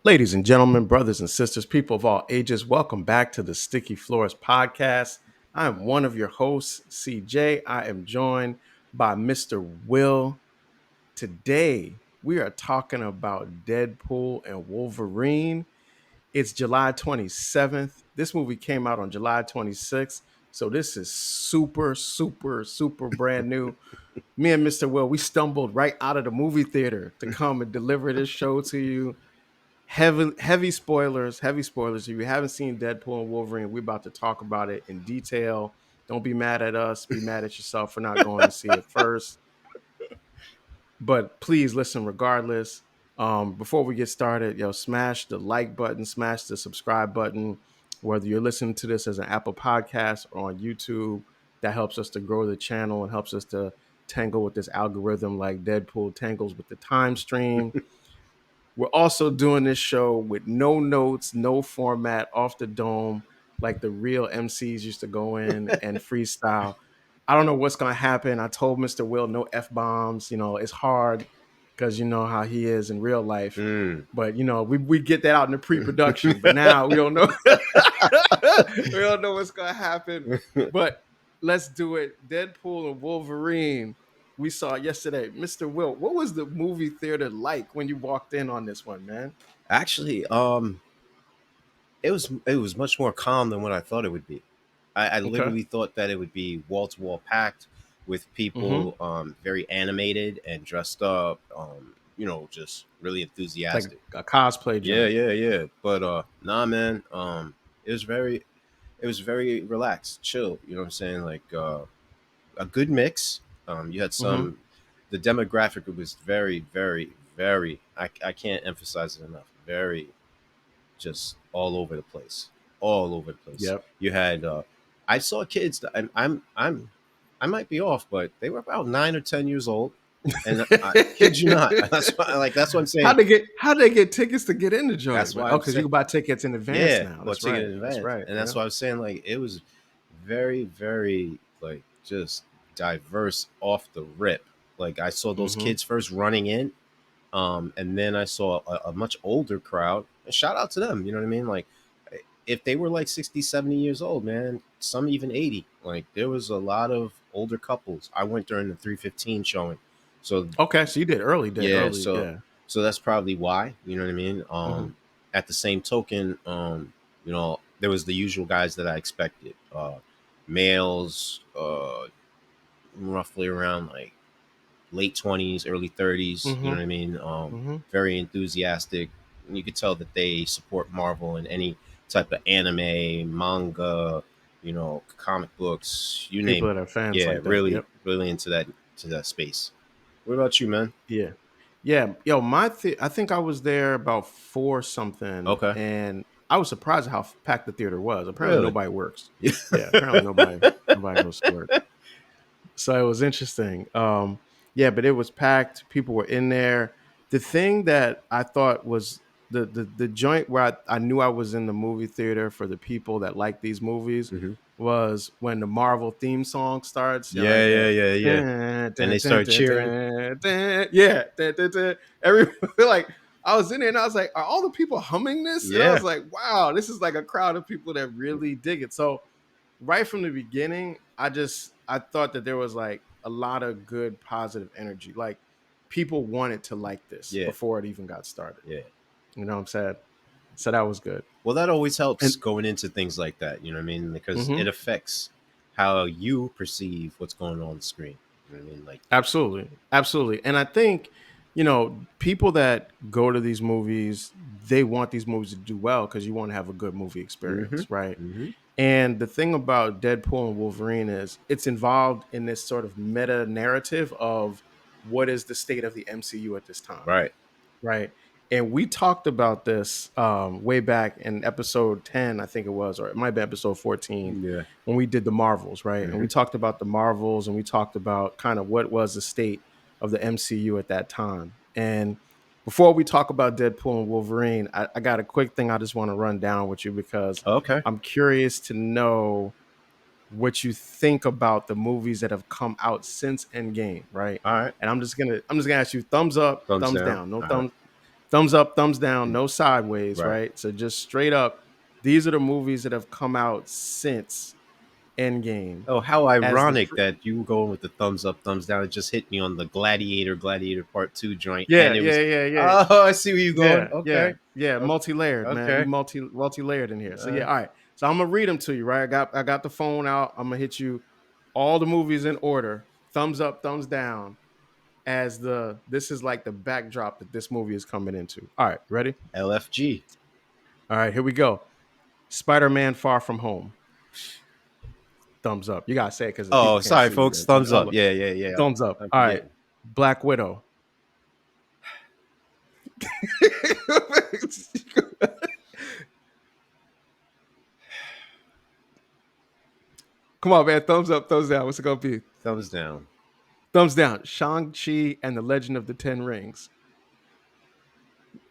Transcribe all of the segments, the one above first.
Ladies and gentlemen, brothers and sisters, people of all ages, welcome back to the Sticky Floors podcast. I am one of your hosts, CJ. I am joined by Mr. Will. Today, we are talking about Deadpool and Wolverine. It's July 27th. This movie came out on July 26th. So this is super brand new. Me and Mr. Will, we stumbled right out of the movie theater to come and deliver this show to you. Heavy spoilers. If you haven't seen Deadpool and Wolverine, we're about to talk about it in detail. Don't be mad at us. Be mad at yourself for not going to see it first. But please listen regardless. Before we get started, smash the like button, smash the subscribe button. Whether you're listening to this as an Apple podcast or on YouTube, that helps us to grow the channel and helps us to tangle with this algorithm like Deadpool tangles with the time stream. We're also doing this show with no notes, no format, off the dome, like the real MCs used to go in and freestyle. I don't know what's going to happen. I told Mr. Will no F-bombs. It's hard because you know how he is in real life. But, we get that out in the pre-production. But now we don't know. We don't know what's going to happen. But let's do it. Deadpool and Wolverine. We saw yesterday. Mr. Will, what was the movie theater like when you walked in on this one, man? Actually, it was much more calm than what I thought it would be. I Okay. literally thought that it would be wall to wall packed with people, very animated and dressed up, just really It's enthusiastic. like a cosplay Yeah, joint. yeah, yeah. But nah, man. It was very relaxed, chill. You know what I'm saying? Like a good mix. You had Mm-hmm. some. The demographic was very, very, very. I can't emphasize it enough. Very just all over the place. Yep. You had I saw kids that, and I might be off, but they were about 9 or 10 years old, and I kid you not. That's what I'm saying. How'd they get tickets to get in the joint? That's why Oh, I'm because you saying, can buy tickets in advance yeah, now. bought That's ticket right. in That's advance, right. and that's Yeah. why I was saying, like, it was very, very, like, just diverse off the rip. Like, I saw those Mm-hmm. kids first running in, and then I saw a much older crowd. And shout out to them, you know what I mean? Like, if they were like 60, 70 years old, man, some even 80. Like, there was a lot of older couples. I went during the 3:15 showing. So Okay, so you did early day, yeah, early, so yeah. so that's probably why, you know what I mean? Mm-hmm. At the same token, there was the usual guys that I expected. Males, roughly around like late 20s, early 30s, you know Mm-hmm. what I mean? Mm-hmm. Very enthusiastic. You could tell that they support Marvel and any type of anime, manga, comic books, you People name that it. are fans Yeah, like that. really, Yep. really into that space. What about you, man? Yeah. Yeah. Yo, I think I was there about 4 something, Okay. and I was surprised at how packed the theater was. Apparently Really? nobody works. Yeah. Yeah, apparently nobody goes to work. So it was interesting. Yeah, but it was packed. People were in there. The thing that I thought was the joint where I knew I was in the movie theater for the people that like these movies hmm was when the Marvel theme song starts. You know, Yeah, like yeah, that. yeah, yeah. Dun, And dun, they dun, started dun, cheering. dun, dun. Yeah, dun, dun, dun. Everyone like I was in there and I was like, are all the people humming this? And I Yeah. was like, wow, this is like a crowd of people that really dig it. So right from the beginning, I thought that there was like a lot of good positive energy. Like people wanted to like this Yeah. before it even got started. Yeah. You know what I'm saying? So that was good. Well, that always helps And going into things like that, you know what I mean? Because mhm, it affects how you perceive what's going on the screen. You know what I mean? Like, absolutely. And I think, people that go to these movies, they want these movies to do well because you want to have a good movie mm-hmm, experience, right? mm-hmm, And the thing about Deadpool and Wolverine is it's involved in this sort of meta narrative of what is the state of the MCU at this time, right. right? And we talked about this way back in episode 10, I think it was, or it might be episode 14, Yeah. when we did the Marvels, right? And Mm-hmm. we talked about the Marvels and we talked about kind of what was the state of the MCU at that time. And before we talk about Deadpool and Wolverine, I got a quick thing I just want to run down with you because Okay. I'm curious to know what you think about the movies that have come out since Endgame, right? All right. And I'm just gonna ask you thumbs up, Thumbs thumbs down. down, no Uh-huh. thumbs up, thumbs down, no sideways, Right. right? So just straight up, these are the movies that have come out since Endgame. Oh, how As the ironic that you were going with the thumbs up, thumbs down. It just hit me on the Gladiator Part 2 joint. yeah, And it yeah, was, yeah, yeah, oh, I see where you're going. yeah, yeah, Okay. yeah, multi-layered, man. We Okay. multi-layered in here. So yeah, Uh, all right. So I'm gonna read them to you, right? I got the phone out. I'm gonna hit you all the movies in order. Thumbs up, thumbs down. As this is like the backdrop that this movie is coming into. All right, ready? LFG. All right, here we go. Spider-Man: Far From Home. Thumbs up. You gotta say it because the Oh, people can't sorry, see folks. the Thumbs up. other. Yeah, yeah, yeah. Thumbs up. I'm All right. forgetting. Black Widow. Come on, man. Thumbs up, thumbs down. What's it gonna be? Thumbs down. Thumbs down. Shang-Chi and the Legend of the Ten Rings.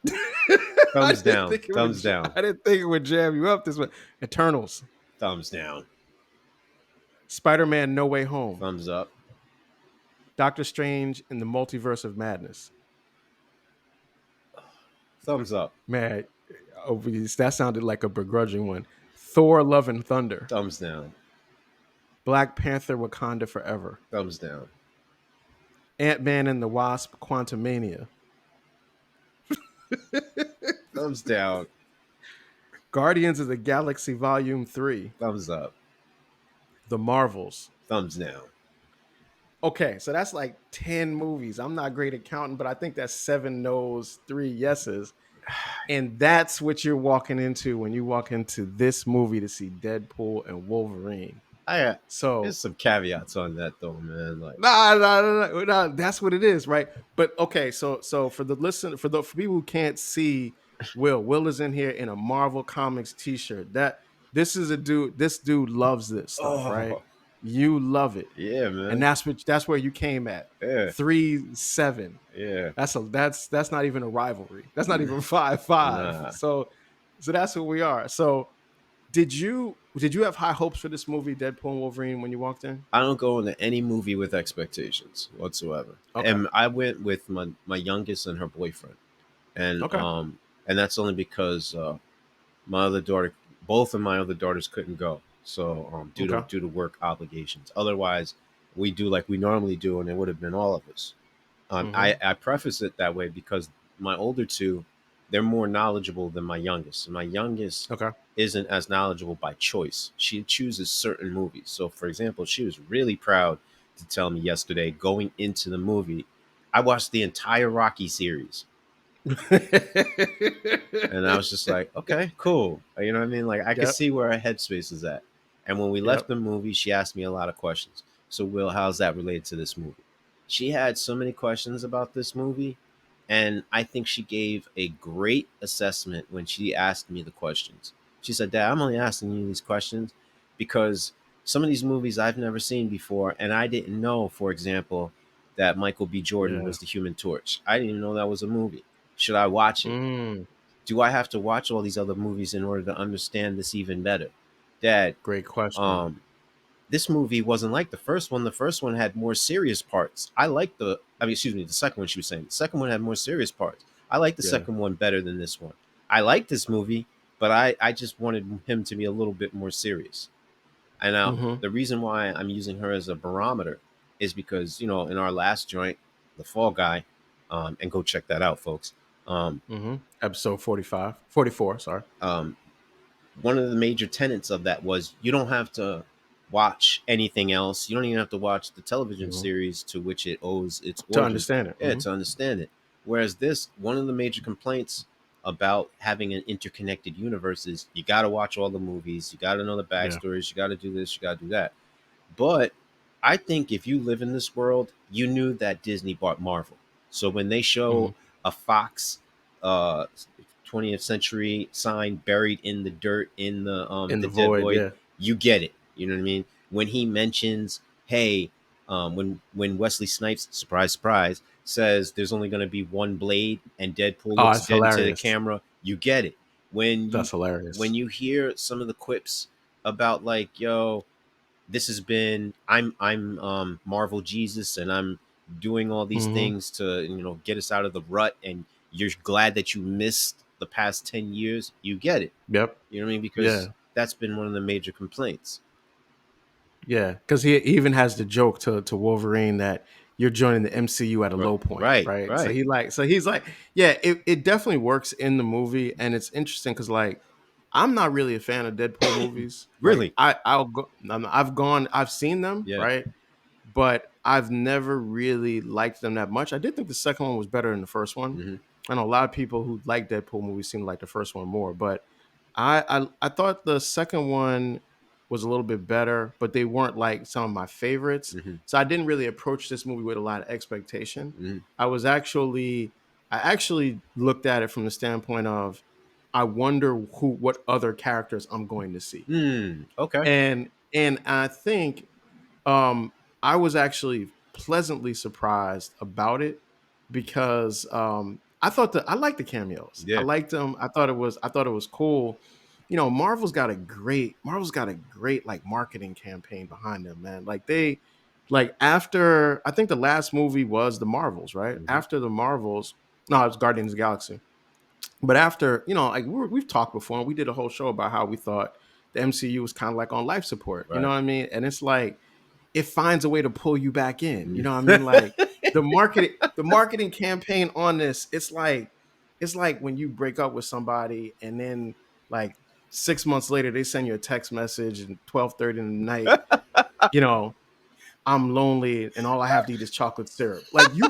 I Thumbs didn't down. think it would. Thumbs down. I didn't think it would jam you up this way. Eternals. Thumbs down. Spider-Man: No Way Home. Thumbs up. Doctor Strange in the Multiverse of Madness. Thumbs up. Man, that sounded like a begrudging one. Thor: Love and Thunder. Thumbs down. Black Panther: Wakanda Forever. Thumbs down. Ant-Man and the Wasp: Quantumania. Thumbs down. Guardians of the Galaxy Volume 3. Thumbs up. The Marvels. Thumbs down. Okay, so that's like 10 movies. I'm not great at counting, but I think that's 7 no's, 3 yeses. And that's what you're walking into when you walk into this movie to see Deadpool and Wolverine. There's So, some caveats on that though, man. Like, nah, that's what it is, right? But okay, so for the for people who can't see Will is in here in a Marvel Comics t-shirt. This is a dude, this dude loves this stuff, right? oh, You love it. yeah, And man. that's where you came at. Yeah, 3-7. yeah. That's not even a rivalry. That's not even 5-5. Nah, So that's who we are. So did you have high hopes for this movie, Deadpool and Wolverine, when you walked in? I don't go into any movie with expectations whatsoever. Okay. And I went with my youngest and her boyfriend, and Okay. and that's only because my other daughter, both of my other daughters couldn't go, so Okay. due to work obligations. Otherwise, we do like we normally do, and it would have been all of us. Mm-hmm. I preface it that way because my older two, they're more knowledgeable than my youngest. And my youngest Okay. isn't as knowledgeable by choice. She chooses certain movies. So, for example, she was really proud to tell me yesterday, going into the movie, I watched the entire Rocky series. And I was just like, okay, cool. You know what I mean? Like, I could Yep. see where her headspace is at. And when we left Yep. the movie, she asked me a lot of questions. So, Will, how's that related to this movie? She had so many questions about this movie. And I think she gave a great assessment when she asked me the questions. She said, Dad, I'm only asking you these questions because some of these movies I've never seen before. And I didn't know, for example, that Michael B. Jordan Yeah. was the Human Torch. I didn't even know that was a movie. Should I watch it? Mm, Do I have to watch all these other movies in order to understand this even better? Dad, great question. um, this movie wasn't like the first one. The first one had more serious parts. Excuse me, the second one she was saying. The second one had more serious parts. I like the Yeah. second one better than this one. I like this movie, but I just wanted him to be a little bit more serious. And now Mm-hmm. the reason why I'm using her as a barometer is because, in our last joint, The Fall Guy, and go check that out, folks. Um, Mm-hmm. Episode 44, sorry. um, One of the major tenets of that was you don't have to watch anything else. You don't even have to watch the television Mm-hmm. series to which it owes its To origins. understand it. Yeah, Mm-hmm. to understand it. Whereas this, one of the major complaints about having an interconnected universe is you got to watch all the movies, you got to know the Yeah. backstories, you got to do this, you got to do that. But I think if you live in this world, you knew that Disney bought Marvel. So when they Mm-hmm. show a Fox uh 20th century sign buried in the dirt in In the the dead void, void, yeah. you get it. You know what I mean? When he mentions, hey, when Wesley Snipes, surprise, surprise, says there's only going to be one blade and Deadpool Oh, looks it's dead into the hilarious. camera, you get it. When you That's hilarious. when you hear some of the quips about like, yo, this has been I'm Marvel Jesus and I'm doing all these Mm-hmm. things to get us out of the rut, and you're glad that you missed the past 10 years, you get it. Yep. You know what I mean? Yeah. Because that's been one of the major complaints. Yeah. Because he even has the joke to Wolverine that you're joining the MCU at a Right, low point, right, right? right. So he's like, yeah, it definitely works in the movie, and it's interesting because like I'm not really a fan of Deadpool movies. Like Really? I'll go, I've seen them, Yeah. right? But I've never really liked them that much. I did think the second one was better than the first one. Hmm. I know a lot of people who like Deadpool movies seem to like the first one more, but I thought the second one was a little bit better, but they weren't like some of my favorites. Hmm. So I didn't really approach this movie with a lot of expectation. Hmm. I was actually I actually looked at it from the standpoint of I wonder what other characters I'm going to see. Okay. And I think I was actually pleasantly surprised about it because I liked the cameos. I Yeah. liked them. I thought it was cool. You know, Marvel's got a great like marketing campaign behind them, man. Like they like after I think the last movie was the Marvels, right? Hmm. After the Marvels, no, it was Guardians of the Galaxy. But after, you know, like we've talked before, and we did a whole show about how we thought the MCU was kind of like on life support. You know Right. what I mean? And it's like it finds a way to pull you back in. You Mhm. know what I mean? Like the marketing campaign on this, it's like when you break up with somebody and then like 6 months later they send you a text message and 12:30 in the night, you know, I'm lonely and all I have to eat is chocolate syrup. Like you're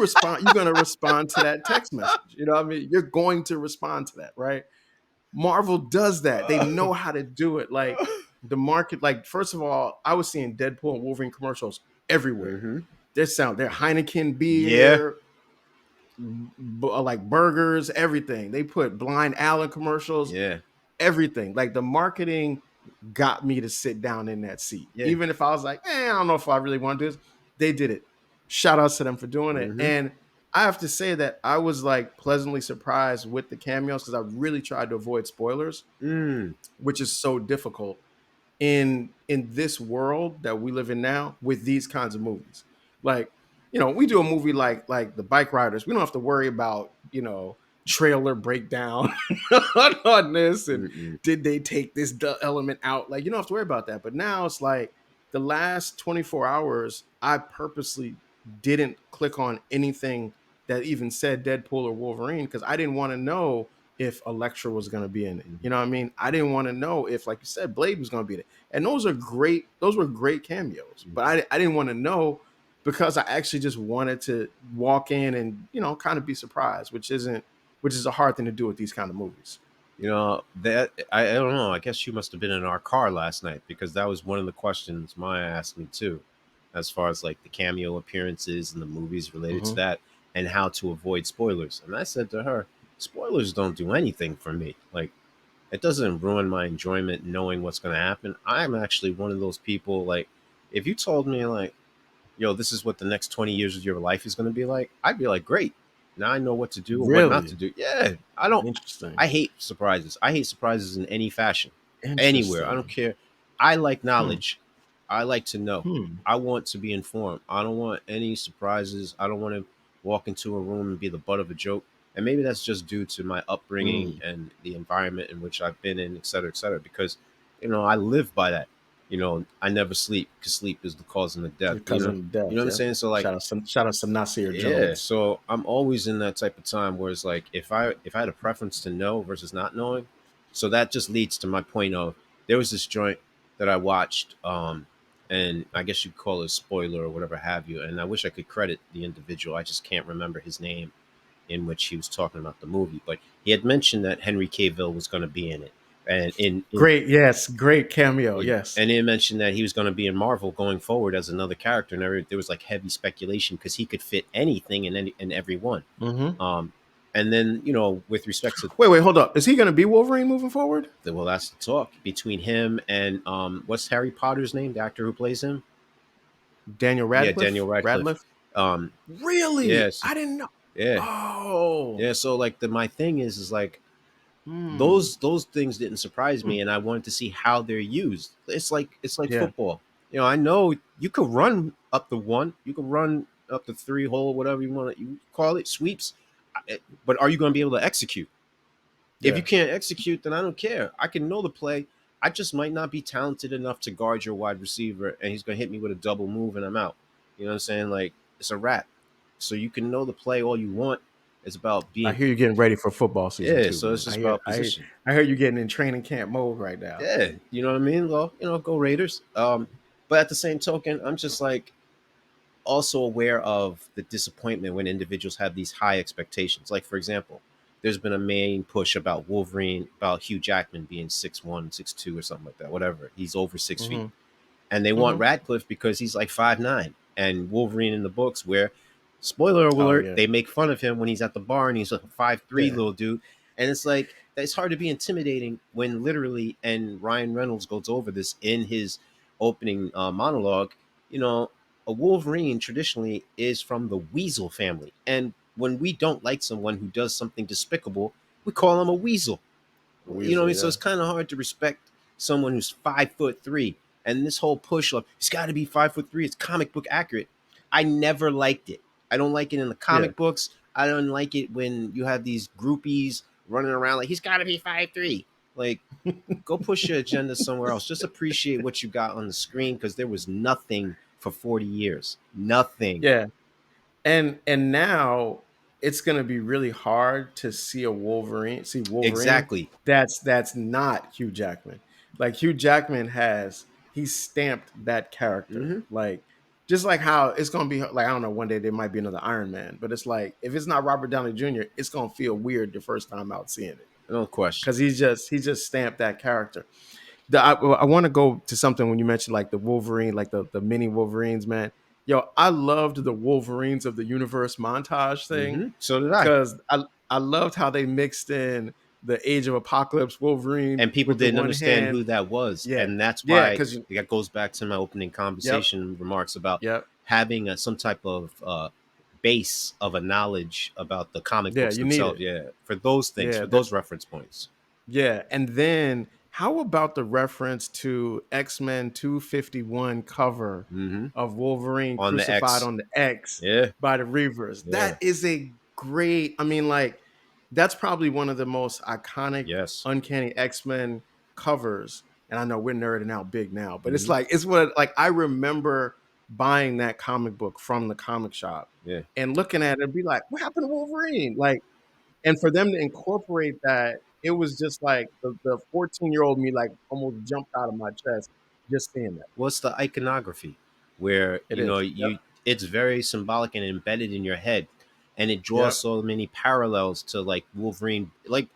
gonna respond to that text message. You know what I mean? You're going to respond to that, right? Marvel does that. They know how to do it. Like the market, like first of all, I was seeing Deadpool and Wolverine commercials everywhere. Hmm. Their Heineken Yeah. beer, like burgers, everything. They put Blind Allen commercials, Yeah. everything. Like the marketing got me to sit down in that seat. Yeah. Even if I was like, I don't know if I really want to do this, they did it. Shout outs to them for doing it. Hmm. And I have to say that I was like pleasantly surprised with the cameos because I really tried to avoid spoilers, Mm. which is so difficult in this world that we live in now with these kinds of movies. Like, you know, we do a movie like the Bike Riders. We don't have to worry about, you know, trailer breakdown on this and Mm-mm. did they take this element out? Like, you don't have to worry about that. But now it's like the last 24 hours, I purposely didn't click on anything that even said Deadpool or Wolverine because I didn't want to know if Elektra was going to be in it. You know what I mean? I didn't want to know if, like you said, Blade was going to be in it. And those are great. Those were great cameos. But I didn't want to know because I actually just wanted to walk in and, you know, kind of be surprised, which is a hard thing to do with these kind of movies. You know that I don't know. I guess you must have been in our car last night because that was one of the questions Maya asked me too, as far as like the cameo appearances and the movies related to Mm-hmm. that and how to avoid spoilers. And I said to her, spoilers don't do anything for me. Like it doesn't ruin my enjoyment knowing what's going to happen. I'm actually one of those people. Like if you told me like, yo, this is what the next 20 years of your life is going to be like, I'd be like, great. Now I know what to do and what not to Really do. Yeah, I don't. interesting. I hate surprises. I hate surprises in any fashion, anywhere. I don't Interesting. care. I like Hmm. knowledge. I like to know. Hmm. I want to be informed. I don't want any surprises. I don't want to walk into a room and be the butt of a joke. And maybe that's just due to my upbringing Hmm. and the environment in which I've been in, et cetera, et cetera. Because, I live by that. I never sleep because sleep is the cause of the death. Your cousin of You know death. what I'm Yeah. saying? So like, Shout out some Nasir yeah, Jones. so I'm always in that type of time where it's like if I had a preference to know versus not knowing, so that just leads to my point of there was this joint that I watched, and I guess you'd call it a spoiler or whatever have you, and I wish I could credit the individual. I just can't remember his name in which he was talking about the movie, but he had mentioned that Henry Cavill was going to be in it, and in Great, yes, great cameo. yeah. Yes. And he mentioned that he was going to be in Marvel going forward as another character, and there was like heavy speculation because he could fit anything in every one. Mm-hmm. Um, and then with respect to Wait, hold up. Is he going to be Wolverine moving forward? well, that's the talk between him and what's Harry Potter's name, the actor who plays him? Daniel Yeah, Daniel Radcliffe? Radcliffe. Radcliffe? Um, Really? yes, I didn't know. yeah, Oh. yeah. So like my thing is like Hmm. those things didn't surprise Hmm. me, and I wanted to see how they're used. It's like Yeah. football. I know you could run up the one, you could run up the three hole, whatever you want to you call it, sweeps. But are you going to be able to execute? If you Yeah. can't execute, then I don't care. I can know the play. I just might not be talented enough to guard your wide receiver, and he's going to hit me with a double move, and I'm out. You know what I'm saying? Like, it's a wrap. So you can know the play all you want. It's about I being, hear you getting ready for football season yeah. too, So it's man. just about position. I hear you getting in training camp mode right now. Yeah, you know what I mean. Well, go Raiders. But at the same token, I'm just like also aware of the disappointment when individuals have these high expectations. Like, for example, there's been a main push about Wolverine, about Hugh Jackman being 6'1", 6'2", or something like that. Whatever, he's over 6 feet, Mm-hmm. and they want Mm-hmm. Radcliffe because he's like 5'9", and Wolverine in the books, where, spoiler Oh alert, yeah. they make fun of him when he's at the bar and he's like a 5'3" Yeah. little dude, and it's like it's hard to be intimidating when literally, and Ryan Reynolds goes over this in his opening monologue. You know, a Wolverine traditionally is from the weasel family, and when we don't like someone who does something despicable, we call him a weasel. You know what I Weasel, mean? So yeah. it's kind of hard to respect someone who's 5'3", and this whole push of he's got to be 5'3". It's comic book accurate. I never liked it. I don't like it in the Yeah. comic books. I don't like it when you have these groupies running around like he's got to be 5'3". Like, go push your agenda somewhere else. Just appreciate what you got on the screen, because there was nothing for 40 years. Nothing. Yeah. And now it's gonna be really hard to see Wolverine Exactly. that's not Hugh Jackman. Like Hugh Jackman he's stamped that character. Mm-hmm. Like just like how it's gonna be like I don't know, one day there might be another Iron Man, but it's like if it's not Robert Downey Jr., it's gonna feel weird the first time out seeing it. No question. Because he's just stamped that character. I want to go to something when you mentioned like the Wolverine, like the mini Wolverines, man. Yo, I loved the Wolverines of the Universe montage thing Mm-hmm. So did I. because I loved how they mixed in the Age of Apocalypse Wolverine And people with the didn't one understand hand. who that was, Yeah, and that's yeah, why because that goes back to my opening yep, conversation remarks about yep, having some type of base of a knowledge about the comic yeah, books you need themselves. it. Yeah, for those things, Yeah, for those reference points. yeah, and then how about the reference to X-Men 251 cover Mm-hmm. of Wolverine On the crucified X. on the X Yeah, by the Reavers? yeah, That is a great, I mean, like, that's probably one of the most iconic yes. Uncanny X-Men covers. And I know we're nerding out big now, but Mm-hmm. it's what like I remember buying that comic book from the comic shop Yeah. and looking at it and be like, what happened to Wolverine? Like, and for them to incorporate that, it was just like the 14-year-old me like almost jumped out of my chest just seeing that. What's the iconography, where It is. Yep. it's very symbolic and embedded in your head, and it draws Yep. so many parallels to like Wolverine. Like,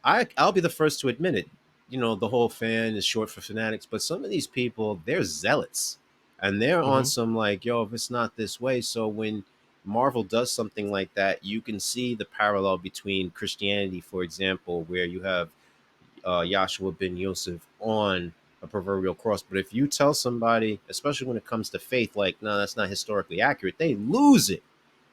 I'll be the first to admit it. The whole fan is short for fanatics, but some of these people, they're zealots, and they're on Mm-hmm. some like, yo, if it's not this way. So when Marvel does something like that, you can see the parallel between Christianity, for example, where you have Yahshua ben Yosef on a proverbial cross. But if you tell somebody, especially when it comes to faith, like, no, that's not historically accurate, they lose it.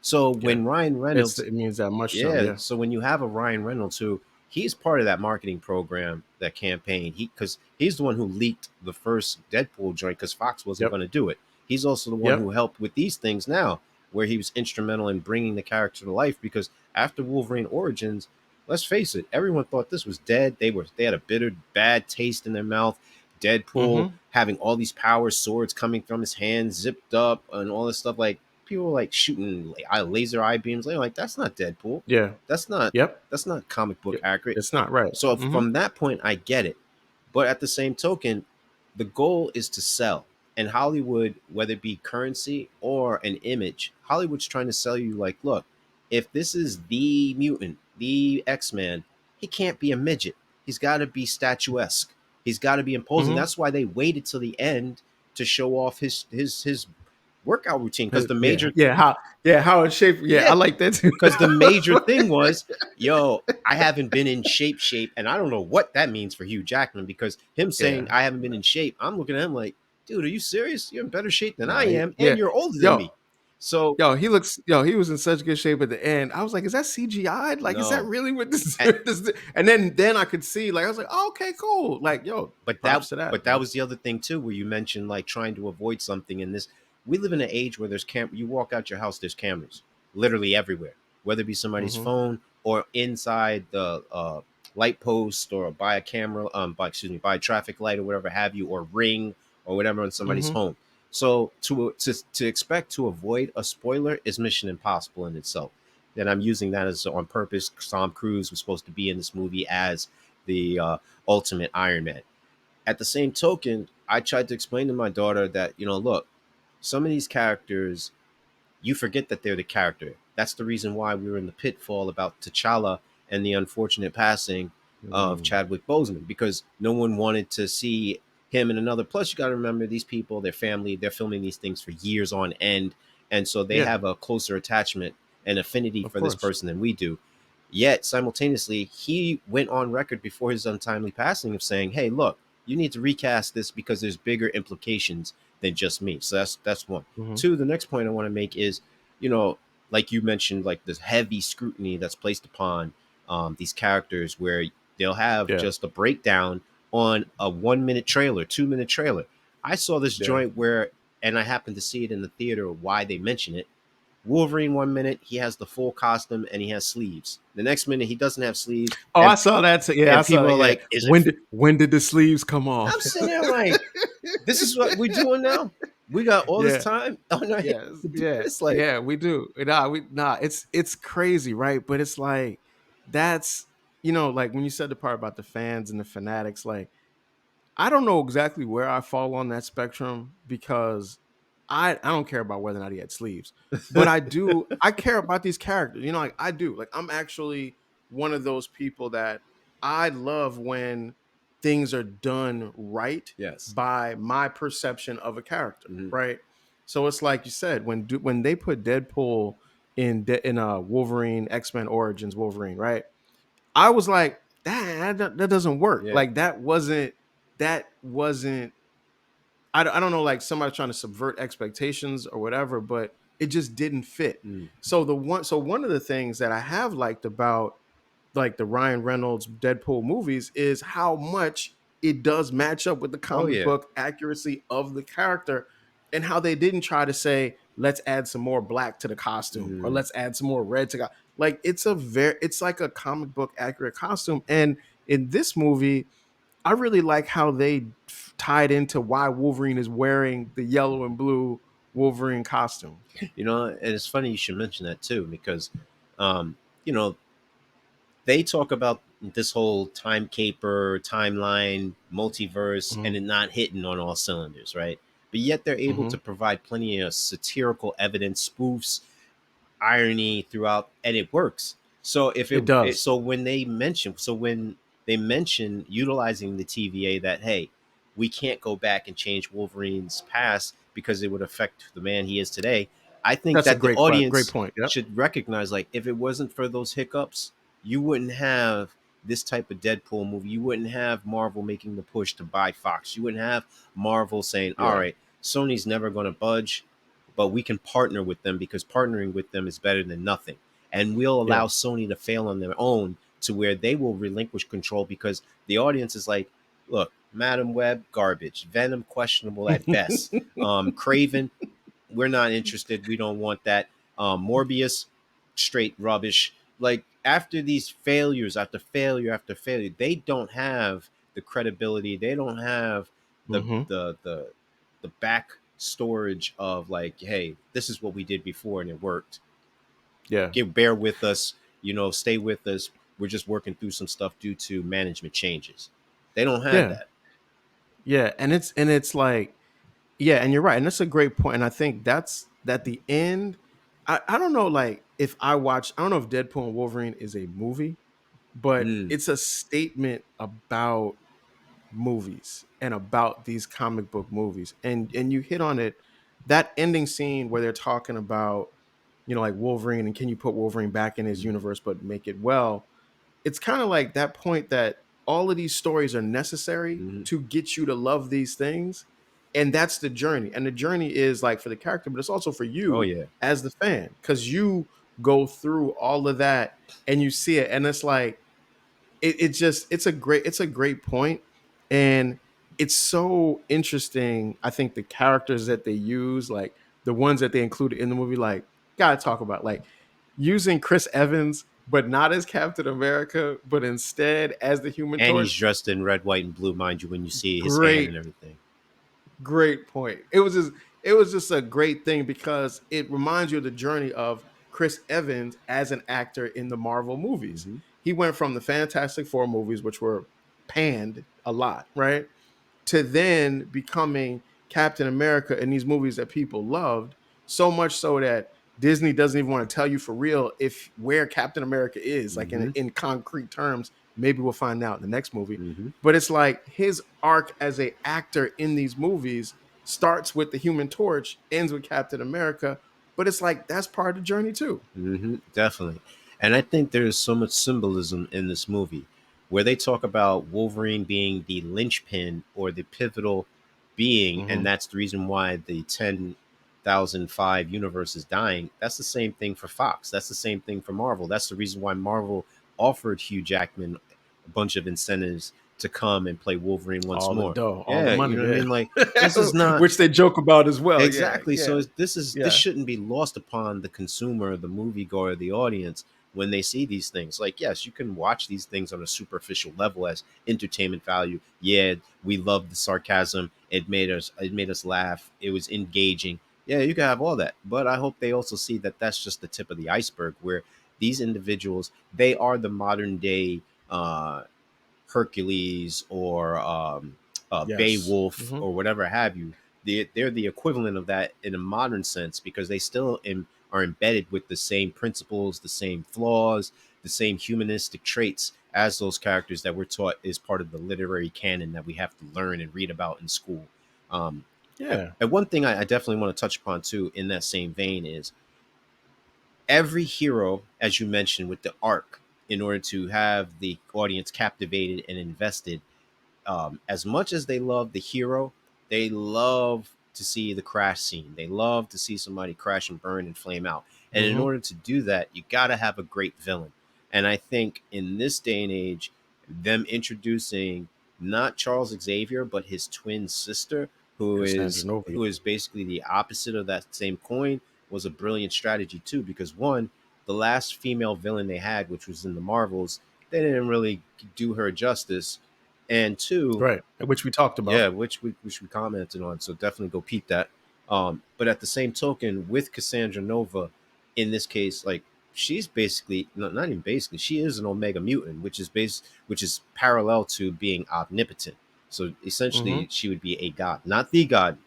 So Yeah. when Ryan Reynolds, It means that much to them. yeah. Yeah. So when you have a Ryan Reynolds who he's part of that marketing program, that campaign, because he's the one who leaked the first Deadpool joint because Fox wasn't Yep. going to do it. He's also the one Yep. who helped with these things now, where he was instrumental in bringing the character to life. Because after Wolverine Origins, let's face it, everyone thought this was dead. They had a bitter, bad taste in their mouth. Deadpool Mm-hmm. having all these power swords coming from his hands, zipped up, and all this stuff. Like, people were like shooting laser eye beams. They're like, that's not Deadpool. Yeah. That's not Yep. that's not comic book Yep. accurate. It's not right. So Mm-hmm. from that point, I get it. But at the same token, the goal is to sell. And Hollywood, whether it be currency or an image, Hollywood's trying to sell you like, look, if this is the mutant, the X-Man, he can't be a midget. He's got to be statuesque. He's got to be imposing. Mm-hmm. That's why they waited till the end to show off his workout routine, because the Yeah. major, How it's shaped. Yeah, I yeah, like that too. because the major thing was, yo, I haven't been in shape, and I don't know what that means for Hugh Jackman, because him saying Yeah. I haven't been in shape, I'm looking at him like, dude, are you serious? You're in better shape than I Nah, am, and yeah. you're older than Yo, me. So he was in such good shape at the end. I was like, is that CGI? Like, is that no, really what this and, is? And then I could see, like, I was like, oh, okay, cool. Like, yo, but that props to that, but that man. was the other thing too, where you mentioned like trying to avoid something in this. We live in an age where there's you walk out your house, there's cameras literally everywhere. whether it be somebody's Mm-hmm. phone or inside the light post, or by a camera, by a traffic light or whatever have you, or ring or whatever in somebody's Mm-hmm. home. So to expect to avoid a spoiler is mission impossible in itself. And I'm using that as on purpose. Tom Cruise was supposed to be in this movie as the ultimate Iron Man. At the same token, I tried to explain to my daughter that, look, some of these characters, you forget that they're the character. That's the reason why we were in the pitfall about T'Challa and the unfortunate passing of Mm. Chadwick Boseman, because no one wanted to see him in another. Plus, you got to remember, these people, their family, they're filming these things for years on end. And so they Yeah, have a closer attachment and affinity of for this course. person than we do. Yet, simultaneously, he went on record before his untimely passing of saying, hey, look, you need to recast this because there's bigger implications than just me. So that's one. Mm-hmm. Two, the next point I want to make is, you know, like you mentioned, like this heavy scrutiny that's placed upon these characters, where they'll have Yeah, just a breakdown on a 1 minute trailer, 2 minute trailer. I saw this yeah. joint where, and I happened to see it in the theater, why they mention it. Wolverine 1 minute, he has the full costume and he has sleeves. The next minute, he doesn't have sleeves. Oh, I And, saw that. Yeah, I and saw people it. are Yeah. like, is it? When did the sleeves come I'm off? sitting there like, this is what we're doing now? We got all this Yeah. time on our hands Yes. to do Yeah. this? Like, Yeah. We do. It's crazy, right? But it's like that's like when you said the part about the fans and the fanatics, like I don't know exactly where I fall on that spectrum because I don't care about whether or not he had sleeves, but I care about these characters. Like I do. Like I'm actually one of those people that I love when things are done right yes. by my perception of a character, Mhm. right? So it's like you said when they put Deadpool in Wolverine X-Men Origins Wolverine, right? I was like, that doesn't work. Yeah. Like that wasn't. I don't know, like somebody trying to subvert expectations or whatever, but it just didn't fit. Mm. So one of the things that I have liked about like the Ryan Reynolds Deadpool movies is how much it does match up with the Oh comic yeah. book accuracy of the character and how they didn't try to say let's add some more black to the costume or Mm. let's add some more red to like it's like a comic book accurate costume. And in this movie I really like how they tied into why Wolverine is wearing the yellow and blue Wolverine costume. And it's funny you should mention that too, because, um, you know, they talk about this whole time caper, timeline, multiverse, Mm-hmm. and it not hitting on all cylinders, right? But yet they're able Mm-hmm. to provide plenty of satirical evidence, spoofs, irony throughout, and it works. So It does. when they mention utilizing the TVA, that hey, we can't go back and change Wolverine's past because it would affect the man he is today. I think That's a that the great audience point. Yep. should recognize, like, if it wasn't for those hiccups, you wouldn't have this type of Deadpool movie. You wouldn't have Marvel making the push to buy Fox. You wouldn't have Marvel saying, all Yeah. right, Sony's never going to budge, but we can partner with them because partnering with them is better than nothing. And we'll Yeah. allow Sony to fail on their own, to where they will relinquish control, because the audience is like, look, Madam Web, garbage. Venom, questionable at best. Craven, we're not interested. We don't want that. Morbius, straight rubbish. Like, after these failures, after failure after failure, they don't have the credibility. They don't have the Mm-hmm. the the the back storage of, like, hey, this is what we did before and it worked. Yeah. Bear with us. Stay with us. We're just working through some stuff due to management changes. They don't have Yeah. that. Yeah. And it's like, yeah, and you're right. And that's a great point. And I think that's that the end. I don't know, like if I don't know if Deadpool and Wolverine is a movie, but Mm, it's a statement about movies and about these comic book movies. And you hit on it, that ending scene where they're talking about, like Wolverine and can you put Wolverine back in his mm, universe but make it well. It's kind of like that point that all of these stories are necessary mm. to get you to love these things. And that's the journey. And the journey is like for the character, but it's also for Oh you yeah. as the fan because you go through all of that and you see it. And it's like, it's a great point. And it's so interesting. I think the characters that they use, like the ones that they included in the movie, like, gotta talk about, like, using Chris Evans, but not as Captain America, but instead as the Human And he's Torch. dressed in red, white, and blue, mind you, when you see his hand Great, and everything. great point. It was just a great thing because it reminds you of the journey of Chris Evans as an actor in the Marvel movies. Mm-hmm. He went from the Fantastic Four movies, which were panned a lot, right, to then becoming Captain America in these movies that people loved, so much so that Disney doesn't even want to tell you for real if where Captain America is, like Mm-hmm. in concrete terms. Maybe we'll find out in the next movie. Mm-hmm. But it's like his arc as a actor in these movies starts with the Human Torch, ends with Captain America. But it's like that's part of the journey too. Mm-hmm. Definitely. And I think there's so much symbolism in this movie where they talk about Wolverine being the linchpin or the pivotal being, and Mm-hmm. that's the reason why the 10,005 universe is dying. That's the same thing for Fox. That's the same thing for Marvel. That's the reason why Marvel offered Hugh Jackman a bunch of incentives to come and play Wolverine once All the more. dough, all the Yeah, you money, know what I yeah. mean? Like, this is not Which they joke about as well. Yeah, exactly. yeah, So this yeah. shouldn't be lost upon the consumer, the moviegoer, the audience when they see these things. Like, yes, you can watch these things on a superficial level as entertainment value. Yeah, we love the sarcasm. It made us laugh. It was engaging. Yeah, you can have all that. But I hope they also see that that's just the tip of the iceberg where these individuals, they are the modern day uh Hercules or Yes. Beowulf Mm-hmm. or whatever have you. They're the equivalent of that in a modern sense because they still are embedded with the same principles, the same flaws, the same humanistic traits as those characters that we're taught is part of the literary canon that we have to learn and read about in school. Um, Yeah. and one thing I definitely want to touch upon too in that same vein is every hero, as you mentioned, with the arc, in order to have the audience captivated and invested, as much as they love the hero, they love to see the crash scene. They love to see somebody crash and burn and flame out. And in Mm-hmm. order to do that, you got to have a great villain. And I think in this day and age, them introducing not Charles Xavier but his twin sister, who Cassandra is Nova. who is basically the opposite of that same coin, was a brilliant strategy too. Because one, the last female villain they had, which was in the Marvels, they didn't really do her justice. And two, Right. Which we talked yeah, about. which we commented on, so definitely go peep that. But at the same token, with Cassandra Nova, in this case, like she's basically not even basically, she is an Omega mutant, which is parallel to being omnipotent. So Mm-hmm. essentially, she would be a god, not the god,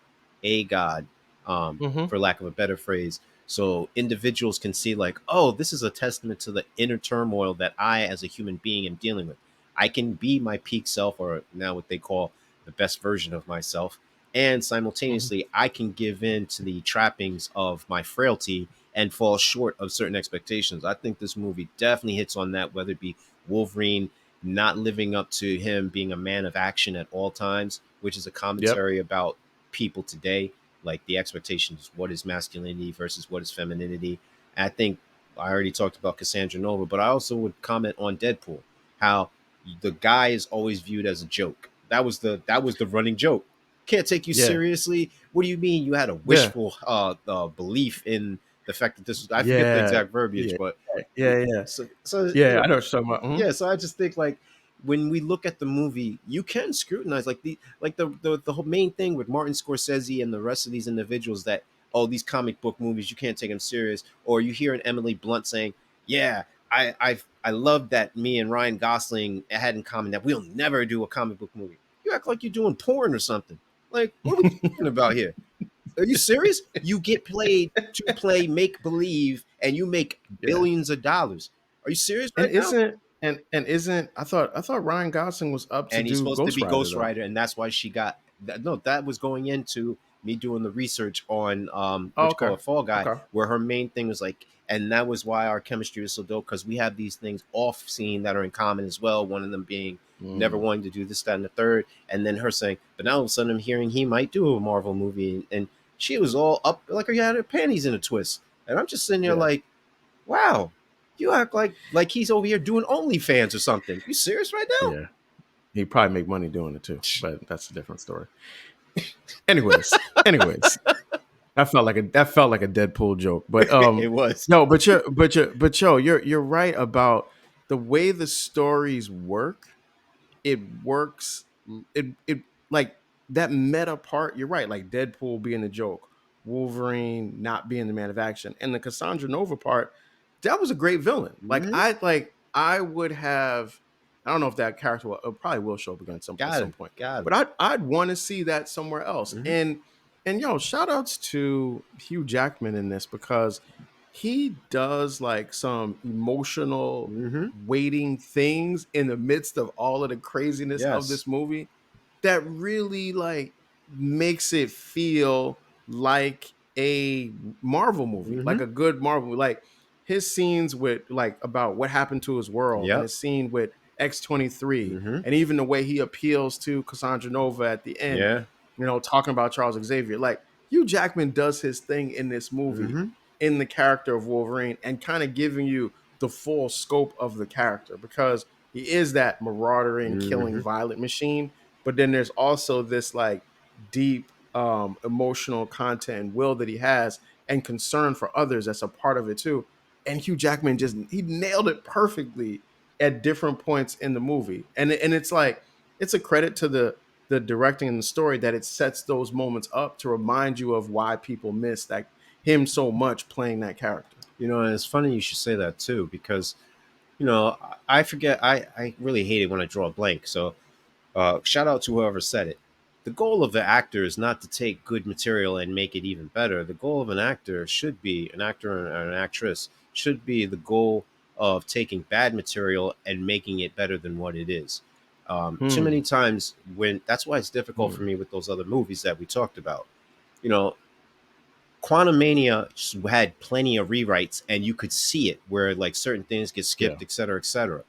a god, Mm-hmm. for lack of a better phrase. So individuals can see like, oh, this is a testament to the inner turmoil that I, as a human being, am dealing with. I can be my peak self, or now what they call the best version of myself. And Mm-hmm. simultaneously, I can give in to the trappings of my frailty and fall short of certain expectations. I think this movie definitely hits on that, whether it be Wolverine not living up to him being a man of action at all times, which is a Yep. commentary about people today, like the expectations, what is masculinity versus what is femininity. And I think I already talked about Cassandra Nova, but I also would comment on Deadpool, how the guy is always viewed as a joke. That was the running joke. Can't take you Yeah. seriously. What do you mean you had a Yeah. wishful belief in the fact that this was? I forget the Yeah. exact verbiage, Yeah. but Yeah. Yeah. so Yeah. I know what you're talking about. yeah. So I just think like when we look at the movie, you can scrutinize like the whole main thing with Martin Scorsese and the rest of these individuals that, oh, these comic book movies, you can't take them serious. Or you hear an Emily Blunt saying, yeah, I love that me and Ryan Gosling had in common that we'll never do a comic book movie. You act like you're doing porn or something. Like, what are we talking about here? Are you serious? You get played to play make believe and you make Yeah. billions of dollars. Are you serious And right now? isn't I thought Ryan Gosling was up to And he's do supposed to Ghost be Rider Ghost though. Rider, and that's why she got that. No, that was going into me doing the research on Oh, what you call okay. a Fall Guy, Okay. where her main thing was like, and that was why our chemistry was so dope because we have these things off scene that are in common as well. One of them being never Mm, wanting to do this, that, and the third, and then her saying, but now all of a sudden I'm hearing he might do a Marvel movie, and she was all up like her had her panties in a twist, and I'm just sitting there yeah. like, wow, you act like he's over here doing OnlyFans or something. You serious right now? Yeah. He'd probably make money doing it too, but that's a different story. Anyways. that felt like a Deadpool joke. But It was. no, but yo, you're right about the way the stories work. It works. It like that meta part. You're right. Like Deadpool being a joke, Wolverine not being the man of action, and the Cassandra Nova part. That was a great villain. Hmm. I would have. I don't know if that character will, it probably will show up again at Got some him. point, Got him. but I'd want to see that somewhere else. Hmm. And yo, shout outs to Hugh Jackman in this because he does like some emotional Hmm. waiting things in the midst of all of the craziness of Yes. this movie that really like makes it feel like a Marvel movie, like Hmm. a good Marvel movie. Like his scenes with like about what happened to his world and Yep. his scene with X-23 Hmm. and even the way he appeals to Cassandra Nova at the end, Yeah. talking about Charles Xavier. Like Hugh Jackman does his thing in this movie Hmm. in the character of Wolverine and kind of giving you the full scope of the character because he is that marauding, killing, Hmm. violent machine. But then there's also this like deep emotional content and will that he has and concern for others that's a part of it too. And Hugh Jackman just he nailed it perfectly at different points in the movie. And it's like it's a credit to the directing and the story that it sets those moments up to remind you of why people miss that him so much playing that character. And it's funny you should say that too, because I forget. I really hate it when I draw a blank. So shout out to whoever said it. The goal of the actor is not to take good material and make it even better. The goal of an actor and an actress should be the goal of taking bad material and making it better than what it is. Too many Hmm. times when that's why it's difficult for Hmm. me with those other movies that we talked about. You know, Quantum Mania had plenty of rewrites, and you could see it where like certain things get Yeah. skipped, et cetera, et cetera.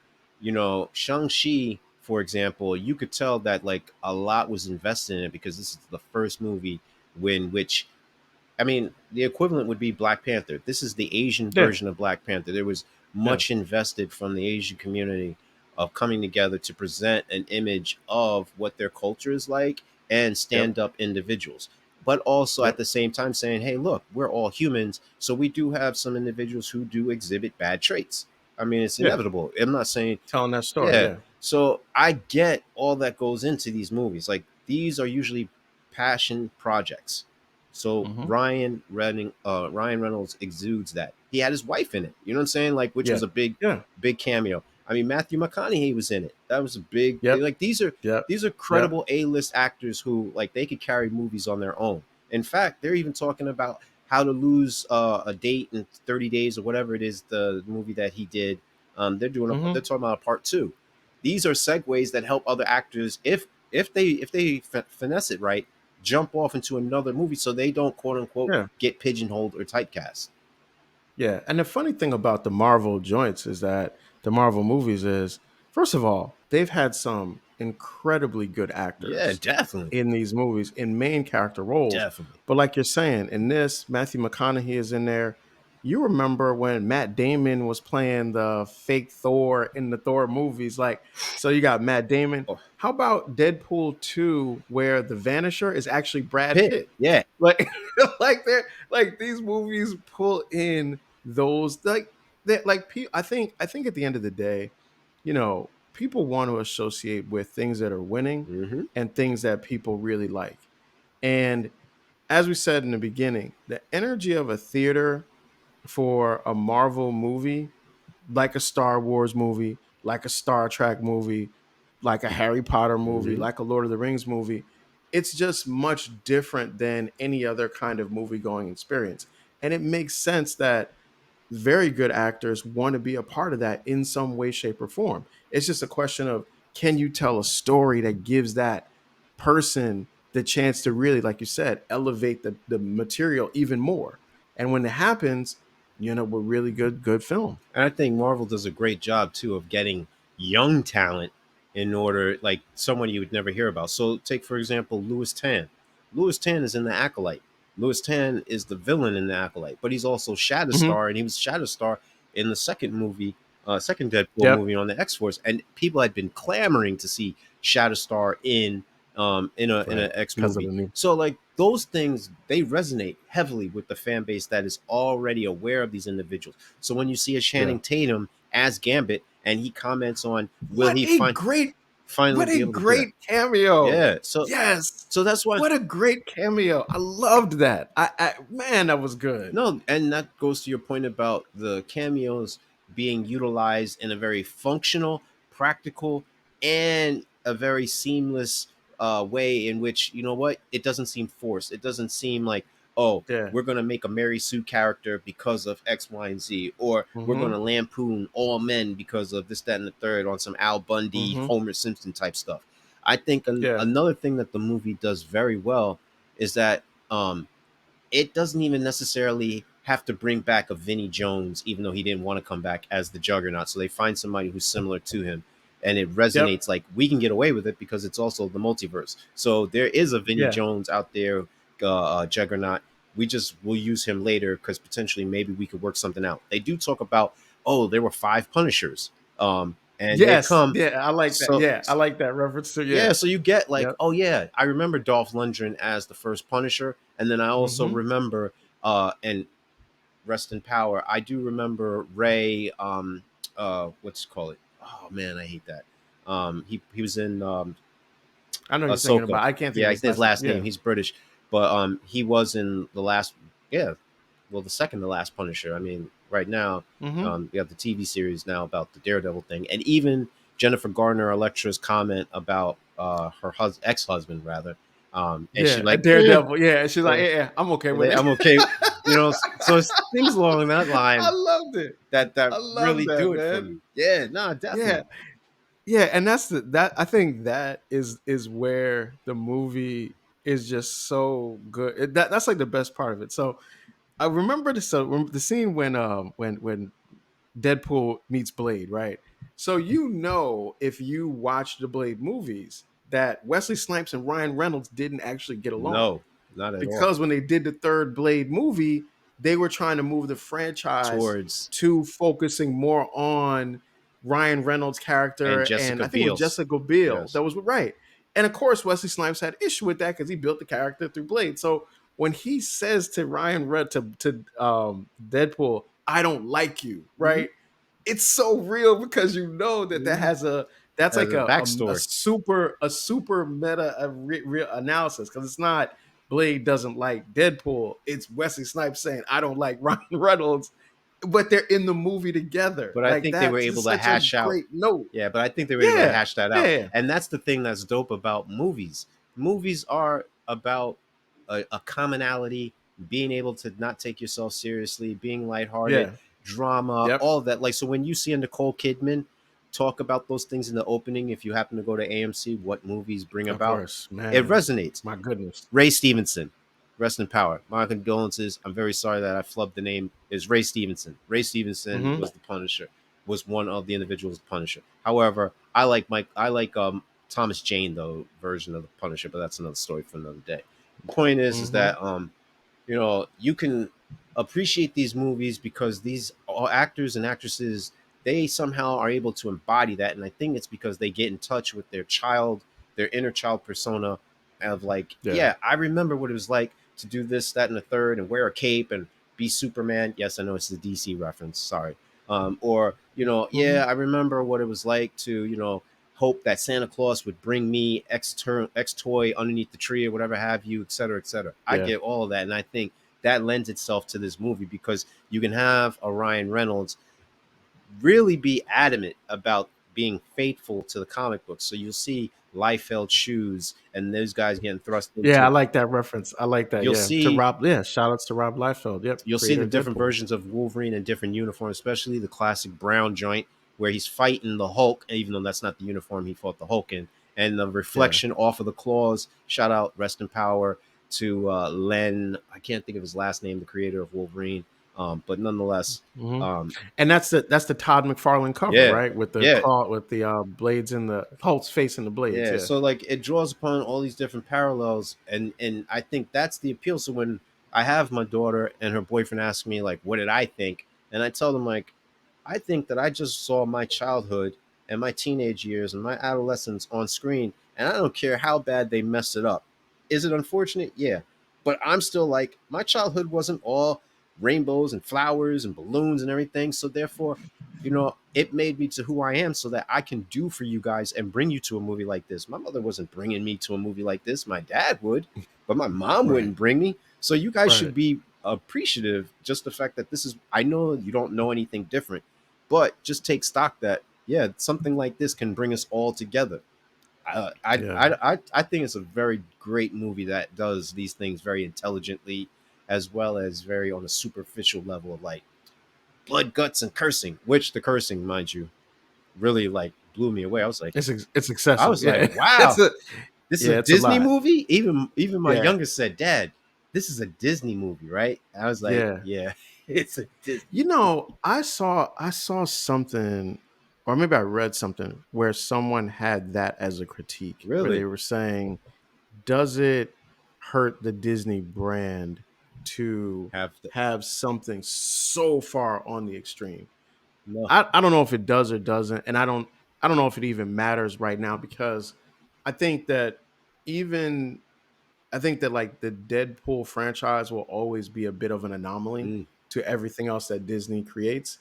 Shang-Chi, for example, you could tell that like a lot was invested in it because this is the first movie when which I mean, the equivalent would be Black Panther. This is the Asian Yeah. version of Black Panther. There was Yeah. much invested from the Asian community of coming together to present an image of what their culture is like and Yep. stand up individuals. But also at Yep. the same time saying, hey, look, we're all humans. So we do have some individuals who do exhibit bad traits. I mean, it's Yeah. inevitable. I'm not saying, Telling that story. yeah. Yeah. So I get all that goes into these movies. Like these are usually passion projects. So Hmm. Ryan Reynolds exudes that. He had his wife in it. You know what I'm saying? Like, which Yeah. was a Yeah. big cameo. I mean, Matthew McConaughey was in it. That was a big. Yep. Like Yep. these are Yep. credible A-list actors who like they could carry movies on their own. In fact, they're even talking about how to lose a date in 30 days or whatever it is. The movie that he did. They're Hmm. talking about a part two. These are segues that help other actors if they finesse it right, jump off into another movie so they don't quote unquote Yeah. get pigeonholed or typecast. Yeah. And the funny thing about the Marvel joints is that the Marvel movies is, first of all, they've had some incredibly good Yeah, actors definitely. in these movies in main character roles. Definitely. But like you're saying, in this, Matthew McConaughey is in there. You remember when Matt Damon was playing the fake Thor in the Thor movies? Like, so you got Matt Damon. Oh, How about Deadpool 2, where the Vanisher is actually Brad Pitt. Pitt? Yeah. Like, like these movies pull in those like that like I think at the end of the day, people want to associate with things that are winning Mm-hmm. and things that people really like. And as we said in the beginning, the energy of a theater for a Marvel movie, like a Star Wars movie, like a Star Trek movie, like a Harry Potter movie, Mm-hmm. like a Lord of the Rings movie, it's just much different than any other kind of movie going experience. And it makes sense that very good actors want to be a part of that in some way, shape, or form. It's just a question of can you tell a story that gives that person the chance to really, like you said, elevate the material even more. And when it happens, we're really good film. And I think Marvel does a great job too of getting young talent in order, like someone you would never hear about. So take for example Louis Tan. Louis Tan is in the Acolyte. Louis Tan is the villain in the Acolyte, but he's also Hmm. Shatterstar, and he was Shatterstar in the second movie, second Deadpool Yep. movie on the X Force, and people had been clamoring to see Shatterstar in Right. an X Because of movie. the new. So like those things, they resonate heavily with the fan base that is already aware of these individuals. So when you see a Yeah. Channing Tatum as Gambit and he comments on, will What he a great finally what be a able to do that? great cameo. Yeah. So Yes. that's why. What a great cameo. I loved that. I man, that was good. No, and that goes to your point about the cameos being utilized in a very functional, practical, and a very seamless way in which, you know what, it doesn't seem forced. It doesn't seem like, oh, Yeah. we're going to make a Mary Sue character because of X, Y, and Z, or we're going Mm-hmm. to lampoon all men because of this, that, and the third on some Al Bundy, Mm-hmm. Homer Simpson type stuff. I think Yeah. another thing that the movie does very well is that um, it doesn't even necessarily have to bring back a Vinnie Jones, even though he didn't want to come back as the Juggernaut. So they find somebody who's similar to him, and it Yep. resonates. Like, we can get away with it because it's also the multiverse. So there is a Vinnie Yeah. Jones out there, Juggernaut. We just will use him later because potentially maybe we could work something out. They do talk about, oh, there were 5 Punishers, and they've Yes. come. Yeah. I like that. So Yeah. I like that reference to yeah, yeah. so you get like, Yep. oh yeah, I remember Dolph Lundgren as the first Punisher, and then I also Mm-hmm. remember, and rest in power, I do remember Ray. What's it call it? Oh man, I hate that. He was in I know you're thinking Ahsoka. about. I can't think Yeah, of I his think his last name. last name. Yeah. He's British, but he was in the last. Yeah, well, the second to last Punisher. I mean, right now, Mm-hmm. we have the TV series now about the Daredevil thing, and even Jennifer Garner, Elektra's comment about her ex-husband, rather, and she Yeah. A like, Daredevil. Yeah. And she's like, yeah, yeah, yeah, I'm okay with it. I'm okay, so it's things along that I line loved it. that I love really that, do it for man. me. Yeah, no, Yeah. definitely. Yeah, and that's that I think that is where the movie is just so good. That's like the best part of it. So I remember the scene when Deadpool meets Blade, right? So you know, if you watch the Blade movies, that Wesley Snipes and Ryan Reynolds didn't actually get along No, not at all. because when they did the third Blade movie, they were trying to move the franchise Towards to focusing more on Ryan Reynolds' and character, and Jessica I think it was Biel's. Jessica Biel Yes. that was right. And of course, Wesley Snipes had issue with that because he built the character through Blade. So when he says to Deadpool, "I don't like you," Mm-hmm. right? It's so real because you know that Mm-hmm. has that's Has like a a backstory. super meta real analysis because it's not Blade doesn't like Deadpool. It's Wesley Snipes saying I don't like Ryan Reynolds, but they're in the movie together. But I Like think they were that's able just to such a hash out. great note. Yeah, but I think they were able to Yeah, hash that out, yeah, and that's the thing that's dope about movies. Movies are about a commonality, being able to not take yourself seriously, being lighthearted, yeah. drama, Yep. all of that. Like, so when you see a Nicole Kidman talk about those things in the opening, if you happen to go to AMC, what movies bring Of about, course, it man. resonates. My goodness. Ray Stevenson, rest in power. My condolences. I'm very sorry that I flubbed the name. Is Ray Stevenson. Ray Stevenson Mm-hmm. was the Punisher. Was one of the individuals Punisher. However, I like Thomas Jane though version of the Punisher, but that's another story for another day. The point is Mm-hmm. that you can appreciate these movies because these actors and actresses, they somehow are able to embody that, and I think it's because they get in touch with their inner child persona of like, Yeah. yeah, I remember what it was like to do this, that, and the third, and wear a cape and be Superman. Yes, I know it's a DC reference. Sorry. Or Mm-hmm. yeah, I remember what it was like to hope that Santa Claus would bring me X toy underneath the tree or whatever have you, et cetera, et cetera. I Yeah. get all of that, and I think that lends itself to this movie because you can have a Ryan Reynolds really be adamant about being faithful to the comic books. So you'll see Liefeld shoes and those guys getting thrust Yeah, I into. like that reference. I like that. You'll Yeah. To see Rob. Yeah. Shout outs to Rob Liefeld. Yep. you'll see Creator the of different Deadpool. versions of Wolverine in different uniforms, especially the classic brown joint where he's fighting the Hulk, even though that's not the uniform he fought the Hulk in. And the Yeah. reflection off of the claws. Shout out, rest in power to Len. I can't think of his last name, the creator of Wolverine, but nonetheless, Hmm. um, And that's the Todd McFarlane cover, yeah, right? With the yeah, claw, with the blades in the Hulk's face and the blades. yeah. Yeah, So like it draws upon all these different parallels, and I think that's the appeal. So when I have my daughter and her boyfriend ask me like, what did I think, and I tell them like, I think that I just saw my childhood and my teenage years and my adolescence on screen, and I don't care how bad they mess it up. Is it unfortunate? Yeah. But I'm still like, my childhood wasn't all rainbows and flowers and balloons and everything. So therefore, it made me to who I am so that I can do for you guys and bring you to a movie like this. My mother wasn't bringing me to a movie like this. My dad would, but my mom Right. wouldn't bring me. So you guys should Right. be appreciative. Just the fact that this is, I know you don't know anything different, but just take stock that, yeah, something like this can bring us all together. Yeah. I think it's a very great movie that does these things very intelligently, as well as very on a superficial level of like blood, guts, and cursing. Which the cursing, mind you, really like blew me away. It's I excessive. was like, Yeah. wow, it's a this is a yeah, it's a Disney lot. movie. Even my Yeah. youngest said, "Dad, this is a Disney movie, right?" I was like, Yeah. yeah, it's a Disney. I saw something, or maybe I read something where someone had that as a critique, where they Really were saying, does it hurt the Disney brand to have the have something so far on the extreme? no. I don't know if it does or doesn't, and I don't know if it even matters right now, because I think that even I think that like the Deadpool franchise will always be a bit of an anomaly Mm, to everything else that Disney creates.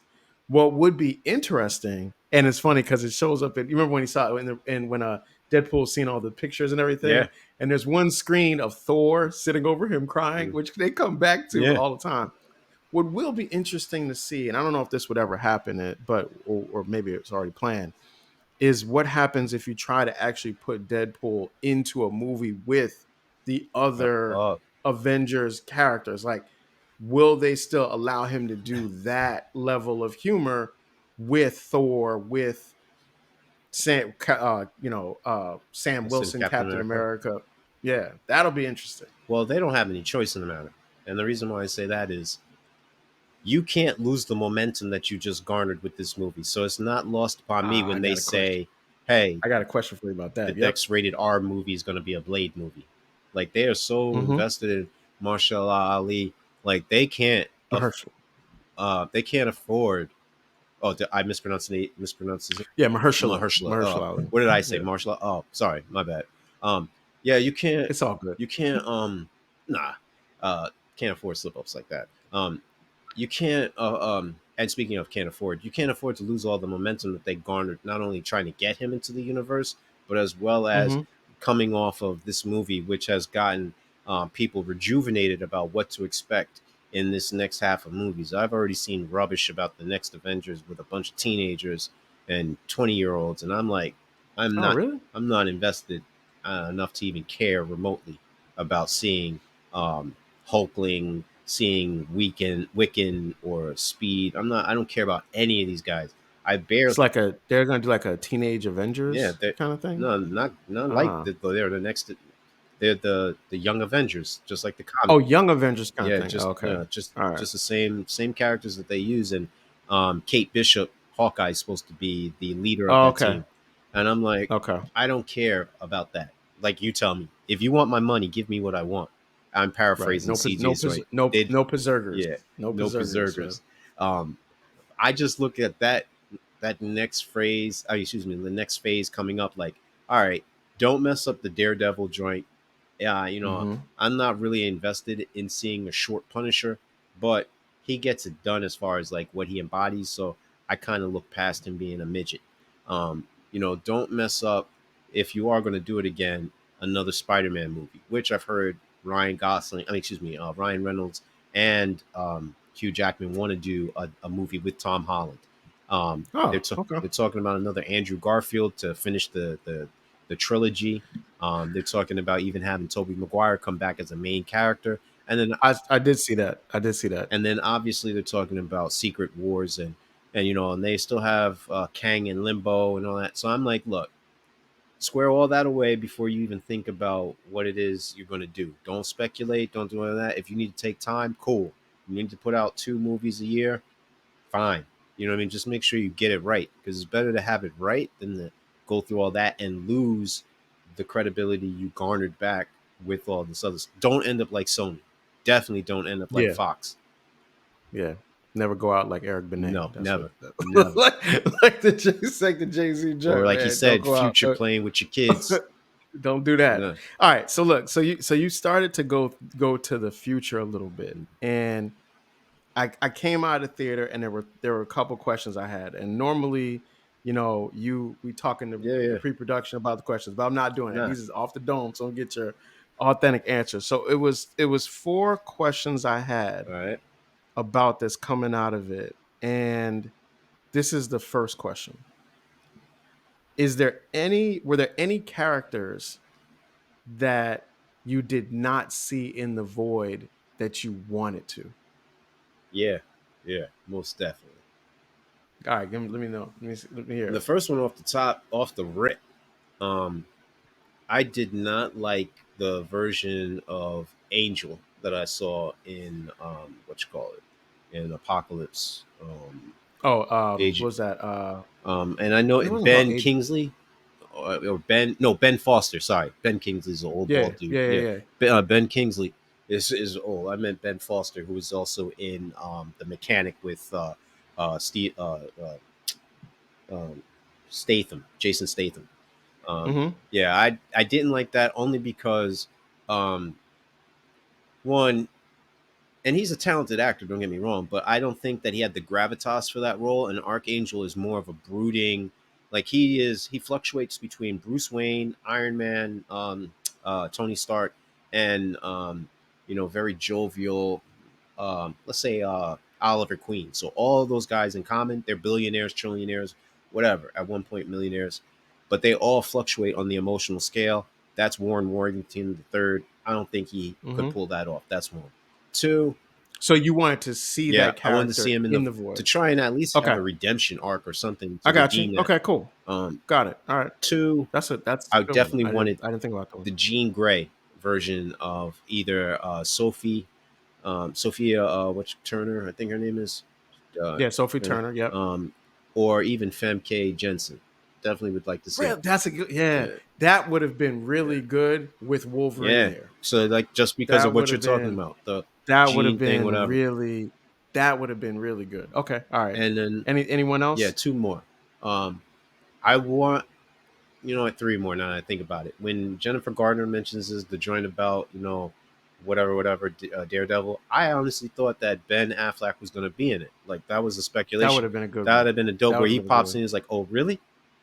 What would be interesting, and it's funny because it shows up in, you remember when he saw it when Deadpool seen all the pictures and yeah, everything, and there's one screen of Thor sitting over him crying, mm, which they come back to yeah. all the time. What will be interesting to see, and I don't know if this would ever happen, but or maybe it's already planned, is what happens if you try to actually put Deadpool into a movie with the other Oh, Avengers characters. Like, will they still allow him to do that level of humor with Thor, with Sam instead of Wilson, Captain Captain America. America? Yeah, that'll be interesting. Well, they don't have any choice in the matter. And the reason why I say that is you can't lose the momentum that you just garnered with this movie. So it's not lost upon me I when they got a question. say, hey, I got a question for you about the that. Yep. next rated R movie is going to be a Blade movie. Like they are so Mm-hmm. invested in Marshall Ali, like Mahershala. they can't afford. Oh, I mispronounced his Yeah, Mahershala. Mahershala. Mahershala Ali. What did I say? Yeah, Marshall. Oh, sorry, my bad. Yeah, it's all good. you can't, nah, can't afford slip ups like that. You can't, and speaking of can't afford, you can't afford to lose all the momentum that they garnered, not only trying to get him into the universe, but as well as Mm-hmm. coming off of this movie, which has gotten people rejuvenated about what to expect in this next half of movies. I've already seen rubbish about the next Avengers with a bunch of teenagers and 20-year-olds, and I'm like, I'm Oh, not, really? I'm not invested enough to even care remotely about seeing Hulkling, seeing Wiccan or Speed. I don't care about any of these guys. I barely, It's like they're gonna do like a teenage yeah, Avengers they kind of thing. no, not like Ah, they're the next. They're the Young Avengers, just like the oh, comic. Young Avengers kind of Yeah, thing. Okay, all right, just the same characters that they use, and Kate Bishop, Hawkeye, is supposed to be the leader of oh, that okay, team, and I'm like, okay, I don't care about that. Like you tell me, if you want my money, give me what I want. I'm right. paraphrasing No, no, CJ's right. no, They no preservers, yeah, no no preservers, man. preservers. Um, I just look at that next phrase. Excuse me, the next phase coming up. Like, all right, don't mess up the Daredevil joint. Yeah, Mm-hmm. I'm not really invested in seeing a short Punisher, but he gets it done as far as like what he embodies. So I kind of look past him being a midget. Don't mess up if you are going to do it again. Another Spider-Man movie, which I've heard Ryan Gosling, excuse me, Ryan Reynolds and Hugh Jackman want to do a movie with Tom Holland. Oh, okay, They're talking about another Andrew Garfield to finish the trilogy. They're talking about even having Tobey Maguire come back as a main character, and then I did see that. I did see that. obviously they're talking about Secret Wars and they still have Kang and Limbo and all that. So I'm like, look, square all that away before you even think about what it is you're going to do. Don't speculate. Don't do any of that. If you need to take time, cool. You need to put out 2 movies a year, fine. You know what I mean? Just make sure you get it right because it's better to have it right than to go through all that and lose the credibility you garnered back with all this other. Don't end up like Sony. Definitely don't end up like Yeah, Fox. yeah. Never go out like Eric Benet. No, That's what never, never. like the Jay Z Or joint, like he man. Don't said, go out. future playing with your kids. Don't do that. No. All right. So look, so you started to go to the future a little bit. And I came out of the theater and there were a couple questions I had. And normally, we talk in Yeah, the yeah. pre-production about the questions, but I'm not doing that. Nah. These is off the dome, so get your authentic answers. So it was four questions I had All right. about this coming out of it. And this is the first question. Were there any characters that you did not see in the void that you wanted to? Yeah. Yeah. Most definitely. All right, let me know. Let me hear The it. first one off the top, off the rip, um, I did not like the version of Angel that I saw in what you call it in Apocalypse. Oh, what Age, was that? and I know It wasn't called Ben Agent. Kingsley or Ben, no, Ben Foster. Sorry, Ben Kingsley's an old Yeah, bald dude. yeah, Yeah, yeah, yeah. Ben Kingsley is old. I meant Ben Foster, who was also in the Mechanic with Steve um, Statham, Jason Statham. Mm-hmm. Yeah, I didn't like that only because um, one, and he's a talented actor. Don't get me wrong, but I don't think that he had the gravitas for that role. And Archangel is more of a brooding, like he is. He fluctuates between Bruce Wayne, Iron Man, Tony Stark, and very jovial. Let's say Oliver Queen. So all of those guys in common, they're billionaires, trillionaires, whatever. At one point, millionaires, but they all fluctuate on the emotional scale. That's Warren Worthington the third. I don't think he could Mm-hmm. pull that off. That's one. Two, So you wanted to see yeah, that I wanted to see character him in in the the to void. try and at least have Okay, a redemption arc or something I to got you. redeem that. Okay, cool. Um, Got it. All right. Two, That's a I good one. definitely I didn't wanted I didn't think about those. the Jean Grey version of either Sophia, Turner, I think her name is, uh, Yeah, Sophie yeah, Turner. Yep. or even Femke Jensen. Definitely would like to see her. Real. That's a good. Yeah, Yeah, that would have been yeah, really good with Wolverine yeah. there. So like just because of That would what you're have talking been about, the that would have gene thing, been whatever, really that would have been really good. Okay. All right. and then Anyone yeah, else? two more. Um, I want what, three more now that I think about it. When Jennifer Gardner mentions this, the joint about whatever, Daredevil, I honestly thought that Ben Affleck was going to be in it. Like that was a That would speculation. have been a good That would one. have been a dope That where would have he been a good pops in. one. He's like, oh really?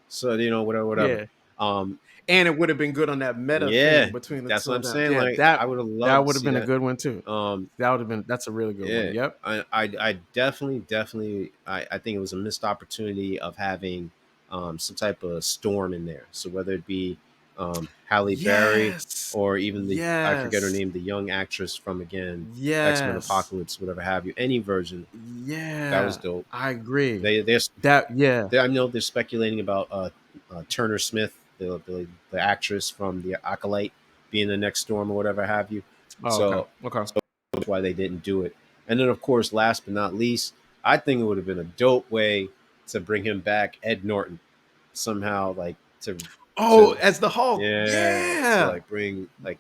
So whatever. Yeah. Um, And it would have been good on that meta yeah, thing between the that's two what of I'm them. saying. Yeah, Like I would have that loved to would have see been a that. good one too. Um, That's a really good one. yeah, Yep. I definitely, I think it was a missed opportunity of having some type of storm in there. So whether it be Halle Berry Yes. or even I forget her Yes. name, the young actress from again X Men Yes. Apocalypse, whatever have you, any version that was Yeah. dope. I agree. They they're, Yeah. I know they're speculating about Turner Smith, the actress from the Acolyte, being the next storm or whatever have you. Oh, okay. So Okay. that's why they didn't do it. And then, of course, last but not least, I think it would have been a dope way to bring him back, Ed Norton, somehow, like Oh, to as the Hulk. yeah, to Yeah. like bring like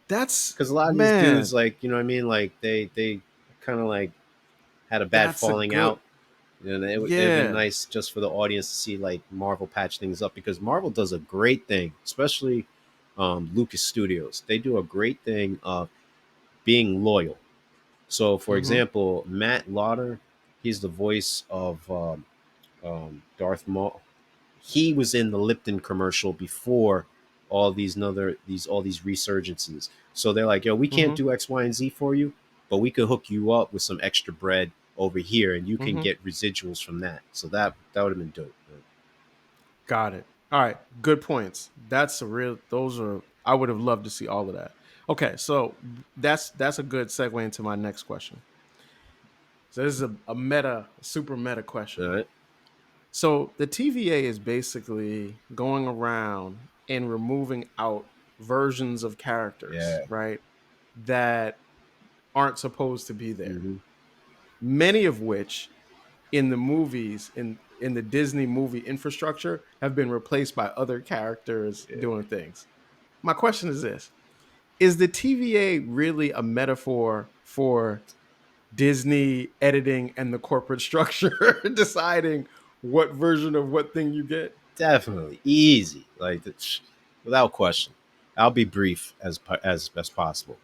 That's because a lot of these dudes, man, like what I mean, like they kind of like had a bad that's a falling good out. It'd been yeah. nice just for the audience to see like Marvel patch things up because Marvel does a great thing, especially Lucas Studios. They do a great thing of being loyal. So, for Mm-hmm. example, Matt Lauder, he's the voice of Darth Maul. He was in the Lipton commercial before all these resurgences. So they're like, yo, we can't Mm-hmm. do X, Y, and Z for you, but we could hook you up with some extra bread over here, and you can Mm-hmm. get residuals from that. So that would have been dope. Got it. All right. Good points. That's a real those are I would have loved to see all of that. Okay, so that's a good segue into my next question. So this is a super meta All question. right. So the TVA is basically going around and removing out versions of characters, Yeah. right? That aren't supposed to be there. Mm-hmm. Many of which in the movies in the Disney movie infrastructure have been replaced by other characters Yeah. doing things. My question is this: is the TVA really a metaphor for Disney editing and the corporate structure deciding what version of what thing you get? Definitely easy, like without question. I'll be brief as best possible.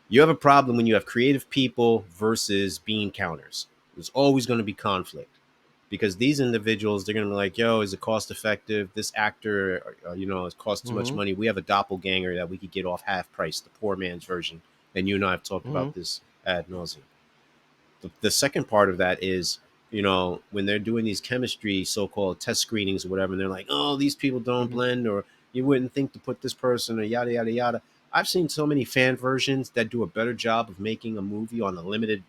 You have a problem when you have creative people versus bean counters. There's always going to be conflict because these individuals, they're going to be like, yo, is it cost effective? This actor, it costs too much Mm-hmm. money. We have a doppelganger that we could get off half price, the poor man's version. And you and I have talked Mm-hmm. about this ad nauseum. The second part of that is, when they're doing these chemistry so-called test screenings or whatever, and they're like, oh, these people don't Mm-hmm. blend, or you wouldn't think to put this person, or yada yada yada. I've seen so many fan versions that do a better job of making a movie on a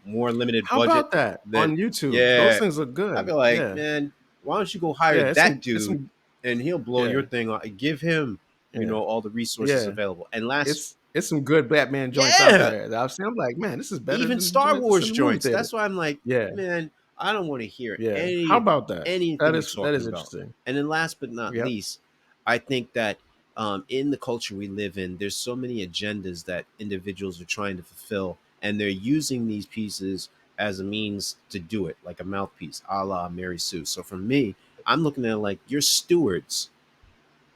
more limited How budget about that than, on YouTube? Those yeah. things look I'd be good. like, Yeah, man, why don't you go hire yeah. that It's dude some. and he'll blow your Yeah, thing on. Give him, yeah, all the resources yeah. available. And last, It's some good Batman joints out yeah, there that I've seen. I'm like, man, this is better even than the Star joint that's in Wars the movie joints. theater. That's why I'm like, Yeah, man, I don't want to hear yeah. How about that? anything you're That talking is about. interesting. And then last but not Yep. least, I think that in the culture we live in, there's so many agendas that individuals are trying to fulfill, and they're using these pieces as a means to do it, like a mouthpiece, a la Mary Sue. So for me, I'm looking at it like you're stewards.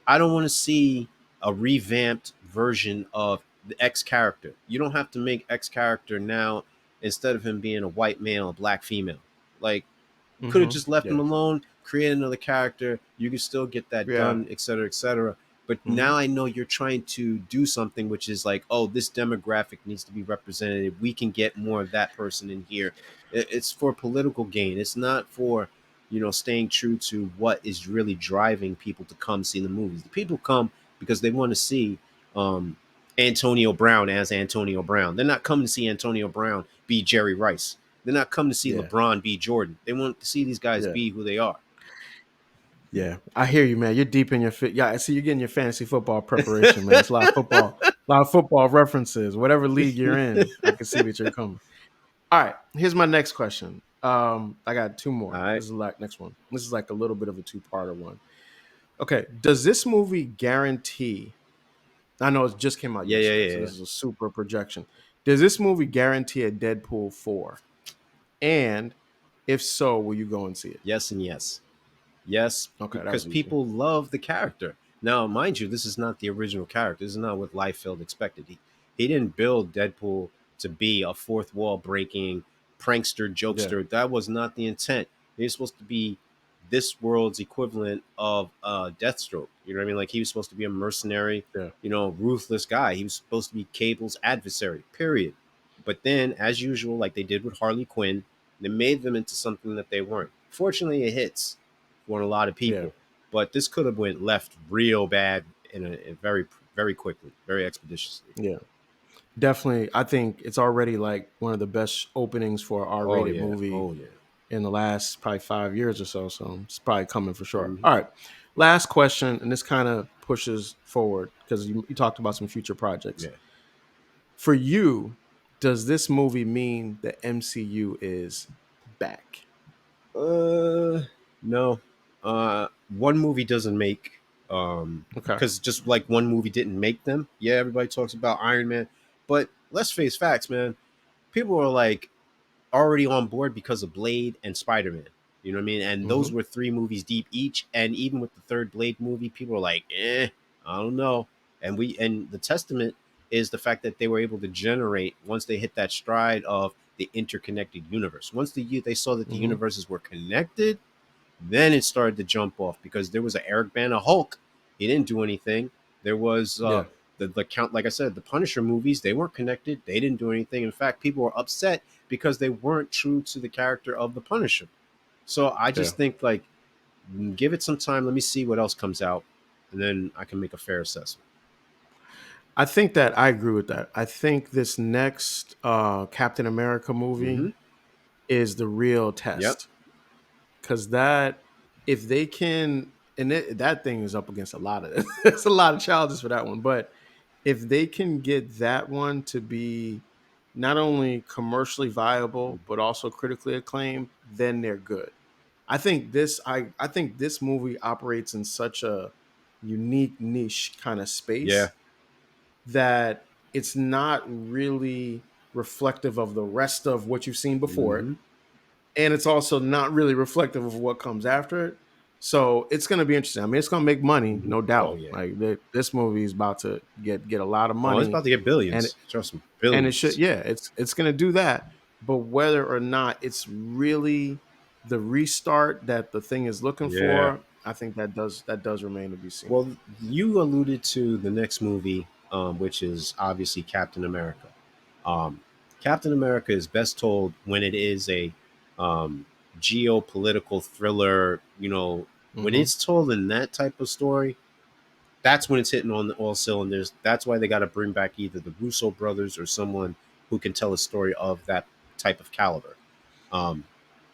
I don't want to see a revamped version of the X character. You don't have to make X character now, instead of him being a white male, a black female. Like, could have Mm-hmm. just left him Yeah. alone, create another character. You can still get that Yeah. done, et cetera, et cetera. But Mm-hmm. now I know you're trying to do something which is like, oh, this demographic needs to be represented. We can get more of that person in here. It's for political gain. It's not for, staying true to what is really driving people to come see the movies. The people come because they want to see um, Antonio Brown as Antonio Brown. They're not coming to see Antonio Brown be Jerry Rice. They're not coming to see Yeah. LeBron be Jordan. They want to see these guys Yeah. be who they are. Yeah. I hear you, man. You're deep in your fit. Yeah, I see you're getting your fantasy football preparation, man. It's a lot of football references. Whatever league you're in, I can see that you're coming. All right. Here's my next question. I got two All more. right. This is like next one. This is like a little bit of a two-parter one. Okay. Does this movie guarantee? I know it just came out Yeah, yeah, yesterday, yeah, so yeah. this is a super projection. Does this movie guarantee a Deadpool 4? And if so, will you go and see it? Yes and yes. Yes, Okay, that because was easy. people love the character. Now, mind you, this is not the original character. This is not what Liefeld expected. He didn't build Deadpool to be a fourth wall breaking prankster, Yeah. jokester. That was not the intent. He's supposed to be this world's equivalent of Deathstroke. You know what I mean? Like, he was supposed to be a mercenary, Yeah. ruthless guy. He was supposed to be Cable's adversary, period. But then, as usual, like they did with Harley Quinn, they made them into something that they weren't. Fortunately, it hits for a lot of Yeah. people. But this could have went left real bad in a very, very quickly, very expeditiously. Yeah. Definitely. I think it's already like one of the best openings for an Oh R-rated yeah, movie oh yeah. in the last probably 5 years or so. So it's probably coming for sure. Mm-hmm. All right. Last question, and this kind of pushes forward because you talked about some future projects. Yeah. For you, does this movie mean the MCU is back? No. One movie doesn't make Okay. because just like one movie didn't make them. Yeah, everybody talks about Iron Man, but let's face facts, man. People are like already on board because of Blade and Spider Man. You know what I mean? And those Mm-hmm. were three movies deep each. And even with the third Blade movie, people are like, I don't know. And the testament is the fact that they were able to generate once they hit that stride of the interconnected universe. Once they saw that the Mm-hmm. universes were connected, then it started to jump off because there was an Eric Bana Hulk. He didn't do anything. There was Yeah. the count, like I said, the Punisher movies. They weren't connected. They didn't do anything. In fact, people were upset because they weren't true to the character of the Punisher. So I Yeah. just think like give it some time. Let me see what else comes out, and then I can make a fair assessment. I think that I agree with that. I think this next Captain America Mm-hmm. movie is the real Yep. test because that if they can that thing is up against a lot of it's a lot of challenges for that one, but if they can get that one to be not only commercially viable but also critically acclaimed, then they're good. I think this movie operates in such a unique niche kind of Yeah. space that it's not really reflective of the rest of what you've seen before it, Mm-hmm. and it's also not really reflective of what comes after it. So it's going to be interesting. I mean, it's going to make money, Mhm. no Oh doubt. yeah. Like this movie is about to get a lot of Oh, it's money, about to get and billions. Trust me, and it should, billions. yeah, it's going to do that. But whether or not it's really the restart that the thing is looking Yeah. for, I think that does remain to be seen. Well, you alluded to the next movie, which is obviously Captain America. Um, Captain America is best told when it is a um, geopolitical thriller. When Hmm. it's told in that type of story, that's when it's hitting on all cylinders. That's why they got to bring back either the Russo brothers or someone who can tell a story of that type of caliber. Um,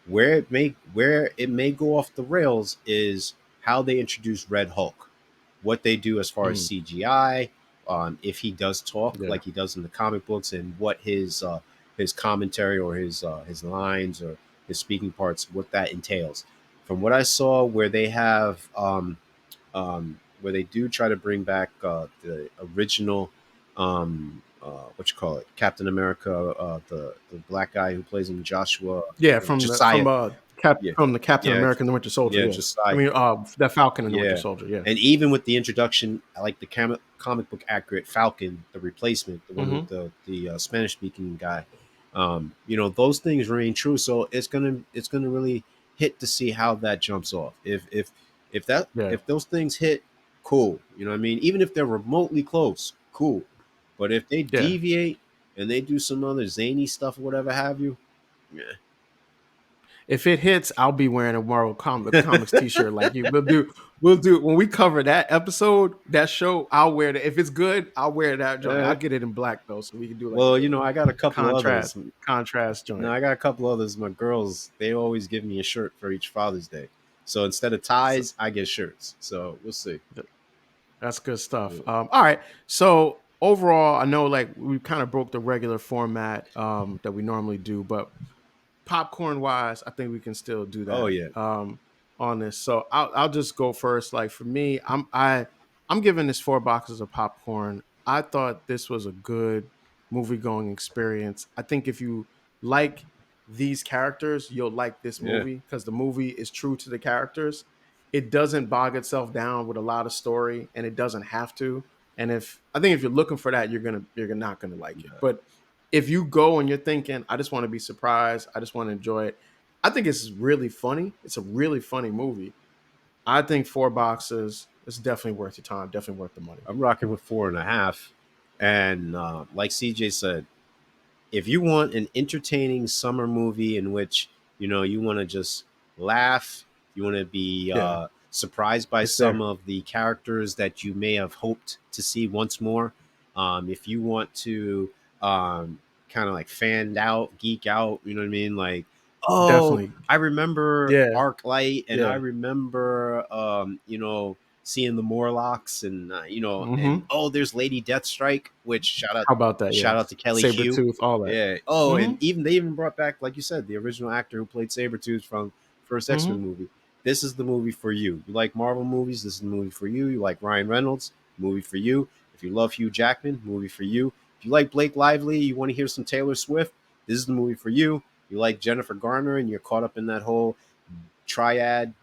where it may go off the rails is how they introduce Red Hulk, what they do as far as Mm, CGI, if he does talk yeah, like he does in the comic books, and what his commentary or his lines or his speaking parts, what that entails. From what I saw, where they do try to bring back the original, what you call it, Captain America, the black guy who plays him, Joshua, yeah. From the Josiah. Cap Yeah, from the Captain yeah, America and the Winter Soldier. yeah, Yeah, I Josiah. mean, that Falcon and the Winter Yeah, Soldier. Yeah. and even with the introduction, I like the comic book accurate Falcon, the replacement, the one Hmm. with the Spanish speaking guy. Those things remain true. So it's gonna really hit to see how that jumps off. Yeah, If those things hit, cool. You know what I mean? Even if they're remotely close, cool. But if they yeah. deviate and they do some other zany stuff or whatever have you, If it hits, I'll be wearing a Marvel yeah. Comics T-shirt like you. We'll do when we cover that episode, that show. I'll wear it if it's good. I'll wear that joint. I'll get it in black though, so we can do like a Well, little I got a couple contrast others. contrast No, joint. I got a couple others. My girls, they always give me a shirt for each Father's Day. So instead of So, ties, I get shirts. So we'll see. that's good stuff. Yeah. All right. So overall, I know like we kind of broke the regular format that we normally do, but popcorn wise, I think we can still do Oh that yeah, on this. So I'll just go first. Like for me, I'm giving this 4 boxes of popcorn. I thought this was a good movie going experience. I think if you like these characters, you'll like this yeah, movie because the movie is true to the characters. It doesn't bog itself down with a lot of story, and it doesn't have to. And if you're looking for that, you're not gonna like it. yeah. But if you go and you're thinking, I just want to be surprised, I just want to enjoy it, I think it's really funny. It's a really funny movie. I think 4 boxes is definitely worth your time, definitely worth the money. I'm rocking with 4.5. And like CJ said, if you want an entertaining summer movie in which you want to just laugh, you want to be Yeah, surprised by it's some there. of the characters that you may have hoped to see once more, if you want to kind of like fanned out, geek out, you know what I mean? Like, oh, Definitely. I remember Yeah, Arc Light, and I yeah. remember seeing the Morlocks, and Hmm. oh, there's Lady Deathstrike, which How about that? shout out Yes. to Kelly Saber Hugh. tooth, all that. Yeah. Oh, Hmm. and even they even brought back, like you said, the original actor who played Sabretooth from first X-Men Hmm. movie. This is the movie for you. You like Marvel movies, this is the movie for you. You like Ryan Reynolds, movie for you. If you love Hugh Jackman, movie for you. If you like Blake Lively, you want to hear some Taylor Swift, this is the movie for you. You like Jennifer Garner and you're caught up in that whole triad,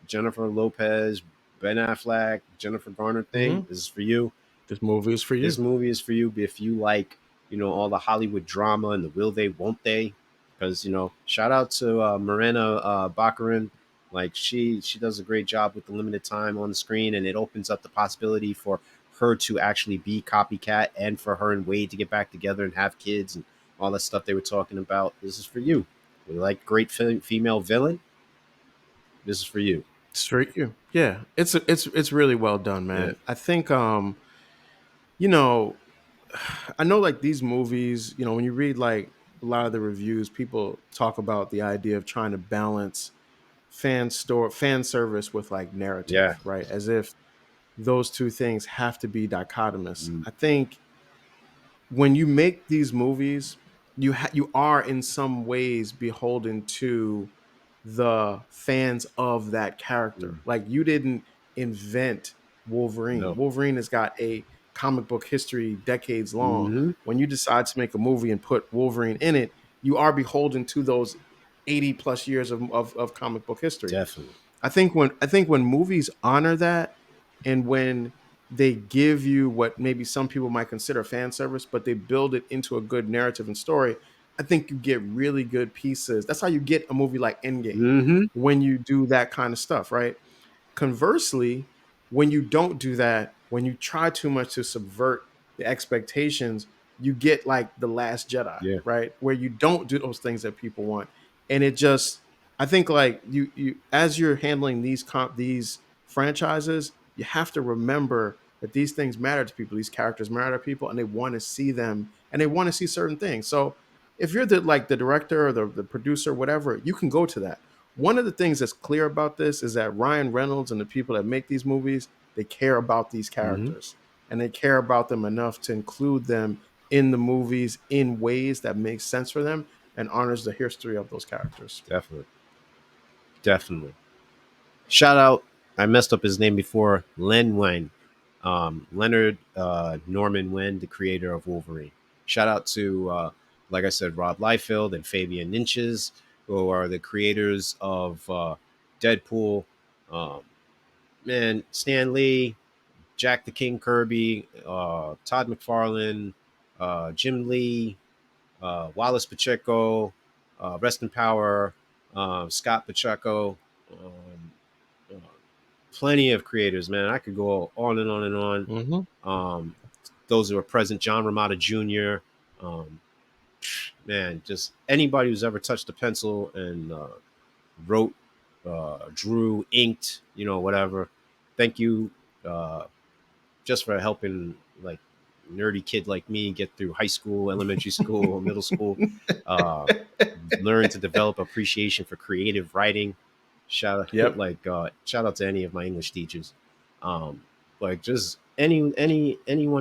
Jennifer Lopez, Ben Affleck, Jennifer Garner thing, Hmm. this is for you. This movie is for This you. movie is for you if you like, all the Hollywood drama and the will they, won't they. Because shout out to Morena Baccarin. Like she does a great job with the limited time on the screen, and it opens up the possibility for her to actually be copycat, and for her and Wade to get back together and have kids and all that stuff they were talking about. This is for you. We like great female villain. This is for you. Straight you. Yeah. It's really well done, Yeah, man. I think you know, I know like these movies, when you read like a lot of the reviews, people talk about the idea of trying to balance fan service with like yeah, narrative, right? As if those two things have to be dichotomous. mm, I think when you make these movies, you are in some ways beholden to the fans of that character. mm, Like you didn't invent Wolverine. no, Wolverine has got a comic book history decades long. hmm, When you decide to make a movie and put Wolverine in it, you are beholden to those 80 plus years of comic book history. definitely, I think when movies honor that, and when they give you what maybe some people might consider fan service, but they build it into a good narrative and story, I think you get really good pieces. That's how you get a movie like Endgame, Mm-hmm. when you do that kind of stuff, right? Conversely, when you don't do that, when you try too much to subvert the expectations, you get like The Last Jedi, Yeah. right? Where you don't do those things that people want. And it just, I think like you as you're handling these franchises, you have to remember that these things matter to people, these characters matter to people, and they want to see them and they want to see certain things. So if you're the director or the producer, whatever, you can go to that. One of the things that's clear about this is that Ryan Reynolds and the people that make these movies, they care about these Mm-hmm. characters and they care about them enough to include them in the movies in ways that make sense for them and honors the history of those characters. Definitely. Definitely. Shout out. I messed up his name before. Len Wein. Leonard Norman Wen, the creator of Wolverine. Shout out to, like I said, Rob Liefeld and Fabian Ninches, who are the creators of Deadpool. Um, man, Stan Lee, Jack the King Kirby, Todd McFarlane, Jim Lee, Wallace Pacheco, Rest in Power, Scott Pacheco. Uh, Plenty of creators, man. I could go on and on and on. Mm-hmm. Um, those who are present, John Ramada Jr., um, man, just anybody who's ever touched a pencil and wrote, drew, inked, whatever. Thank you, uh, just for helping like nerdy kid like me get through high school, elementary school, middle school. Uh, Learn to develop appreciation for creative writing. Shout Yep. shout out to any of my English teachers. Um, like just anyone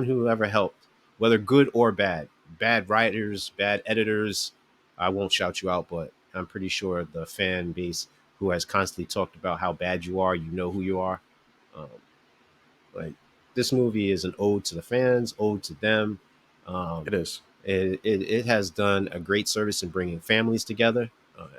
who ever helped, whether good or bad. Bad writers, bad editors. I won't shout you out, but I'm pretty sure the fan base who has constantly talked about how bad you are, you know who you are. Um, like this movie is an ode to the fans, ode to them. Um, It is. it has done a great service in bringing families together.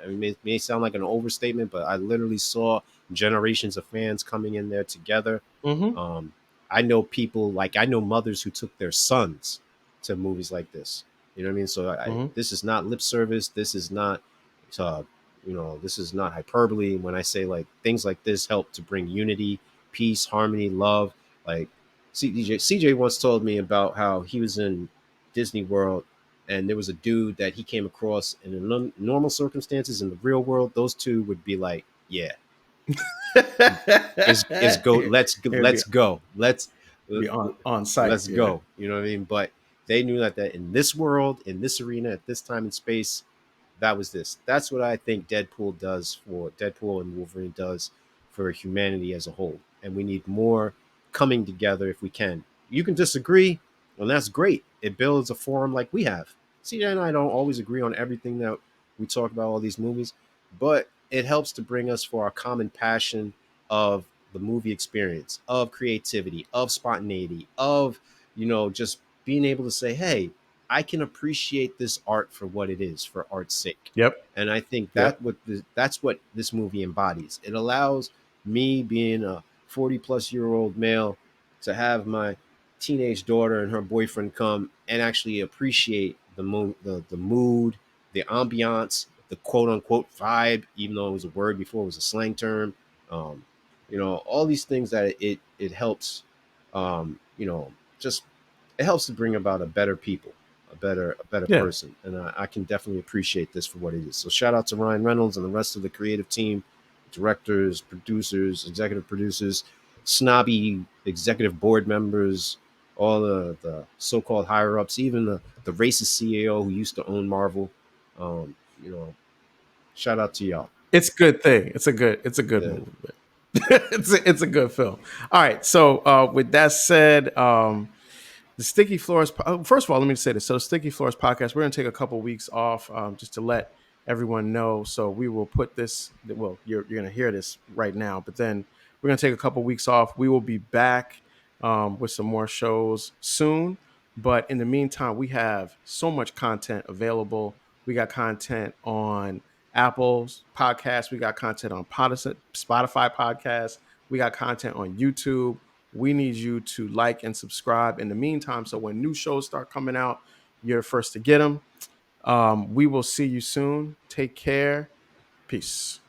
I mean, it may sound like an overstatement, but I literally saw generations of fans coming in there together. Mm-hmm. Um, I know people I know mothers who took their sons to movies like this. You know what I mean? So Mm-hmm. this is not lip service. This is not, uh, this is not hyperbole. When I say like things like this help to bring unity, peace, harmony, love. Like CJ once told me about how he was in Disney World and there was a dude that he came across in normal circumstances in the real world. Those two would be like, yeah, is go. It'd be, Let's go. be on site. Let's Yeah. go. You know what I mean? But they knew that in this world, in this arena, at this time and space, that was this. That's what I think Deadpool and Wolverine does for humanity as a whole. And we need more coming together if we can. You can disagree, and that's great. It builds a forum like we have. CJ and I don't always agree on everything that we talk about all these movies, but it helps to bring us for our common passion of the movie experience, of creativity, of spontaneity, of just being able to say, hey, I can appreciate this art for what it is, for art's sake. Yep. And I think Yep. that's what this movie embodies. It allows me, being a 40-plus-year-old male, to have my teenage daughter and her boyfriend come and actually appreciate the mood, the ambiance, the quote unquote vibe, even though it was a word before it was a slang term. Um, all these things that it helps, just it helps to bring about a better people, a better Yeah. person, and I can definitely appreciate this for what it is. So shout out to Ryan Reynolds and the rest of the creative team, directors, producers, executive producers, snobby executive board members, all the so-called higher ups, even the racist CEO who used to own Marvel. Um, you know, shout out to y'all. It's a good thing. It's a good Yeah. movie. But it's a good film. All right. So with that said, the Sticky Floors. First of all, let me say this. So the Sticky Floors podcast, we're going to take a couple weeks off just to let everyone know. So we will put this. Well, you're going to hear this right now, but then we're going to take a couple weeks off. We will be back with some more shows soon. But in the meantime, we have so much content available. We got content on Apple's podcast. We got content on Spotify podcast. We got content on YouTube. We need you to like and subscribe in the meantime. So when new shows start coming out, you're first to get them. We will see you soon. Take care. Peace.